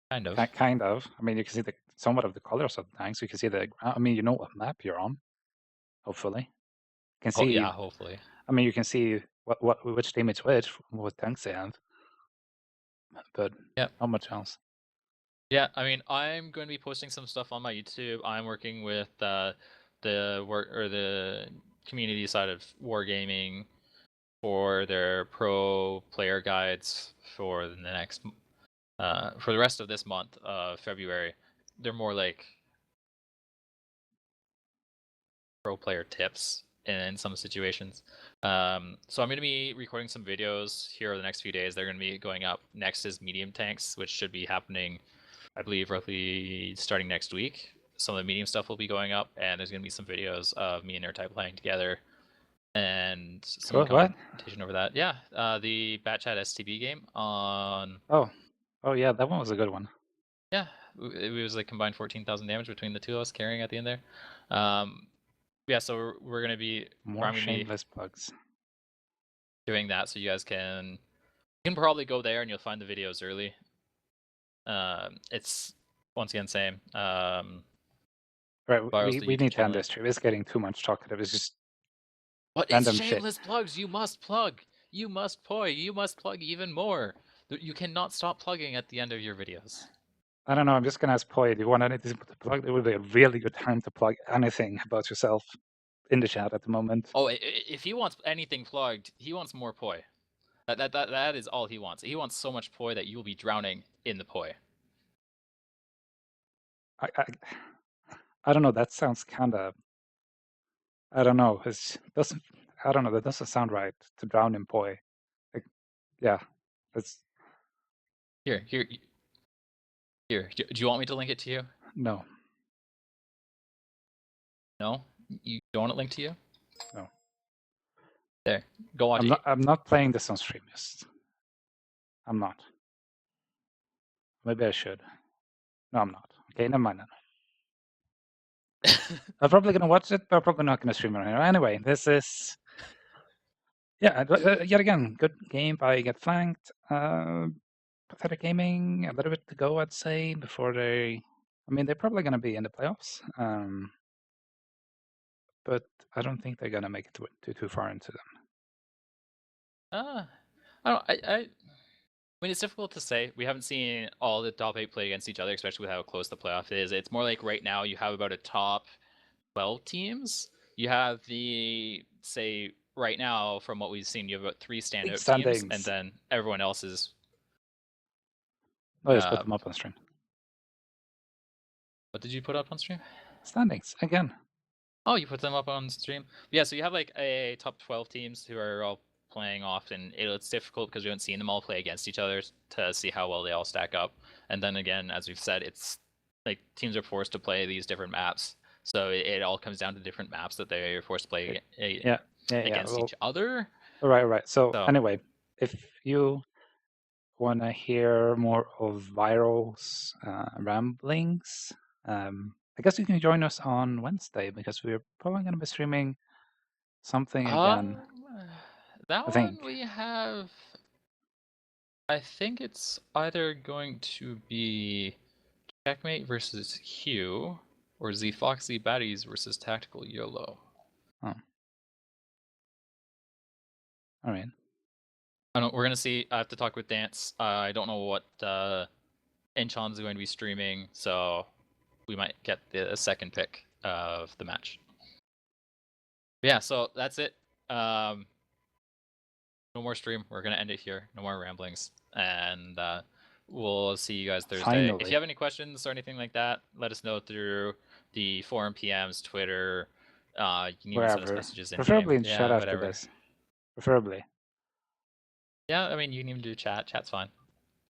[SPEAKER 1] Kind of.
[SPEAKER 2] Kind of. I mean, you can see somewhat of the colors of the tanks. You can see the. I mean, you know what map you're on. Hopefully, you can
[SPEAKER 1] Oh,
[SPEAKER 2] see.
[SPEAKER 1] yeah, hopefully.
[SPEAKER 2] I mean, you can see which team it's which, what tanks they have, but
[SPEAKER 1] yeah,
[SPEAKER 2] not much else.
[SPEAKER 1] Yeah, I mean, I'm going to be posting some stuff on my YouTube. I'm working with the community side of Wargaming for their pro player guides for the next for the rest of this month of February. They're more like pro player tips in some situations. So I'm going to be recording some videos here over the next few days. They're going to be going up. Next is medium tanks, which should be happening, I believe, roughly starting next week. Some of the medium stuff will be going up, and there's going to be some videos of me and Airtype playing together and some commentation over that. Yeah, the Batchat STB game on.
[SPEAKER 2] Oh yeah, that one was a good one.
[SPEAKER 1] Yeah, it was like combined 14,000 damage between the two of us carrying at the end there. Yeah, so we're gonna be
[SPEAKER 2] more shameless plugs
[SPEAKER 1] doing that, so you guys can probably go there and you'll find the videos early. It's once again same.
[SPEAKER 2] Right,
[SPEAKER 1] Files the
[SPEAKER 2] we
[SPEAKER 1] YouTube
[SPEAKER 2] need to end
[SPEAKER 1] channel.
[SPEAKER 2] this stream. It's getting too much talkative. It's just
[SPEAKER 1] But it's
[SPEAKER 2] random shit.
[SPEAKER 1] shameless plugs. You must plug. You must poi. You must plug even more. You cannot stop plugging at the end of your videos.
[SPEAKER 2] I don't know. I'm just gonna ask Poi. Do you want anything to plug? It would be a really good time to plug anything about yourself in the chat at the moment.
[SPEAKER 1] Oh, if he wants anything plugged, he wants more poi. That is all he wants. He wants so much poi that you will be drowning in the poi.
[SPEAKER 2] I don't know. That sounds kind of. I don't know. It doesn't. I don't know. That doesn't sound right to drown in poi. Like, yeah, it's
[SPEAKER 1] Here. Do you want me to link it to you?
[SPEAKER 2] no,
[SPEAKER 1] No? You don't want it linked to you?
[SPEAKER 2] no.
[SPEAKER 1] There. Go watch it.
[SPEAKER 2] I'm not playing this on stream. Just, I'm not. Maybe I should. No, I'm not. Okay, never mind then. I'm probably gonna watch it, but I'm probably not gonna stream it here. Anyway, this is. Yeah, yet again, good game by Get Flanked. Pathetic Gaming, a little bit to go, I'd say, before they. I mean, they're probably going to be in the playoffs, but I don't think they're going to make it too far into them.
[SPEAKER 1] I don't. I mean, it's difficult to say. We haven't seen all the top 8 play against each other, especially with how close the playoff is. It's more like right now you have about a top 12 teams. You have say, right now, from what we've seen, you have about 3 standout teams, and then everyone else is.
[SPEAKER 2] I just put them up on stream.
[SPEAKER 1] What did you put up on stream?
[SPEAKER 2] Standings, again.
[SPEAKER 1] Oh, you put them up on stream? Yeah, so you have like a top 12 teams who are all playing often. It's difficult because we haven't seen them all play against each other to see how well they all stack up. And then again, as we've said, it's like teams are forced to play these different maps. So it all comes down to different maps that they are forced to play against each other.
[SPEAKER 2] Right. So anyway, if you want to hear more of Viral's ramblings, I guess you can join us on Wednesday because we're probably going to be streaming something again.
[SPEAKER 1] That one we have. I think it's either going to be Checkmate versus Hugh, or Z Foxy Baddies versus Tactical YOLO.
[SPEAKER 2] Oh. All right.
[SPEAKER 1] I don't. We're gonna see. I have to talk with Dance. I don't know what Enchon's going to be streaming, so we might get the second pick of the match. Yeah, so that's it. No more stream. We're gonna end it here. No more ramblings, and we'll see you guys Thursday.
[SPEAKER 2] Finally.
[SPEAKER 1] If you have any questions or anything like that, let us know through the forum PMs, Twitter. You can even send us messages in
[SPEAKER 2] preferably
[SPEAKER 1] game.
[SPEAKER 2] in chat after this. Preferably.
[SPEAKER 1] Yeah, I mean, you can even do chat. Chat's fine.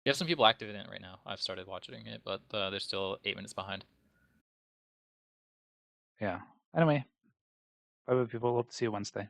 [SPEAKER 1] You have some people active in it right now. I've started watching it, but they're still 8 minutes behind.
[SPEAKER 2] Yeah. Anyway, bye, people. Hope to see you Wednesday.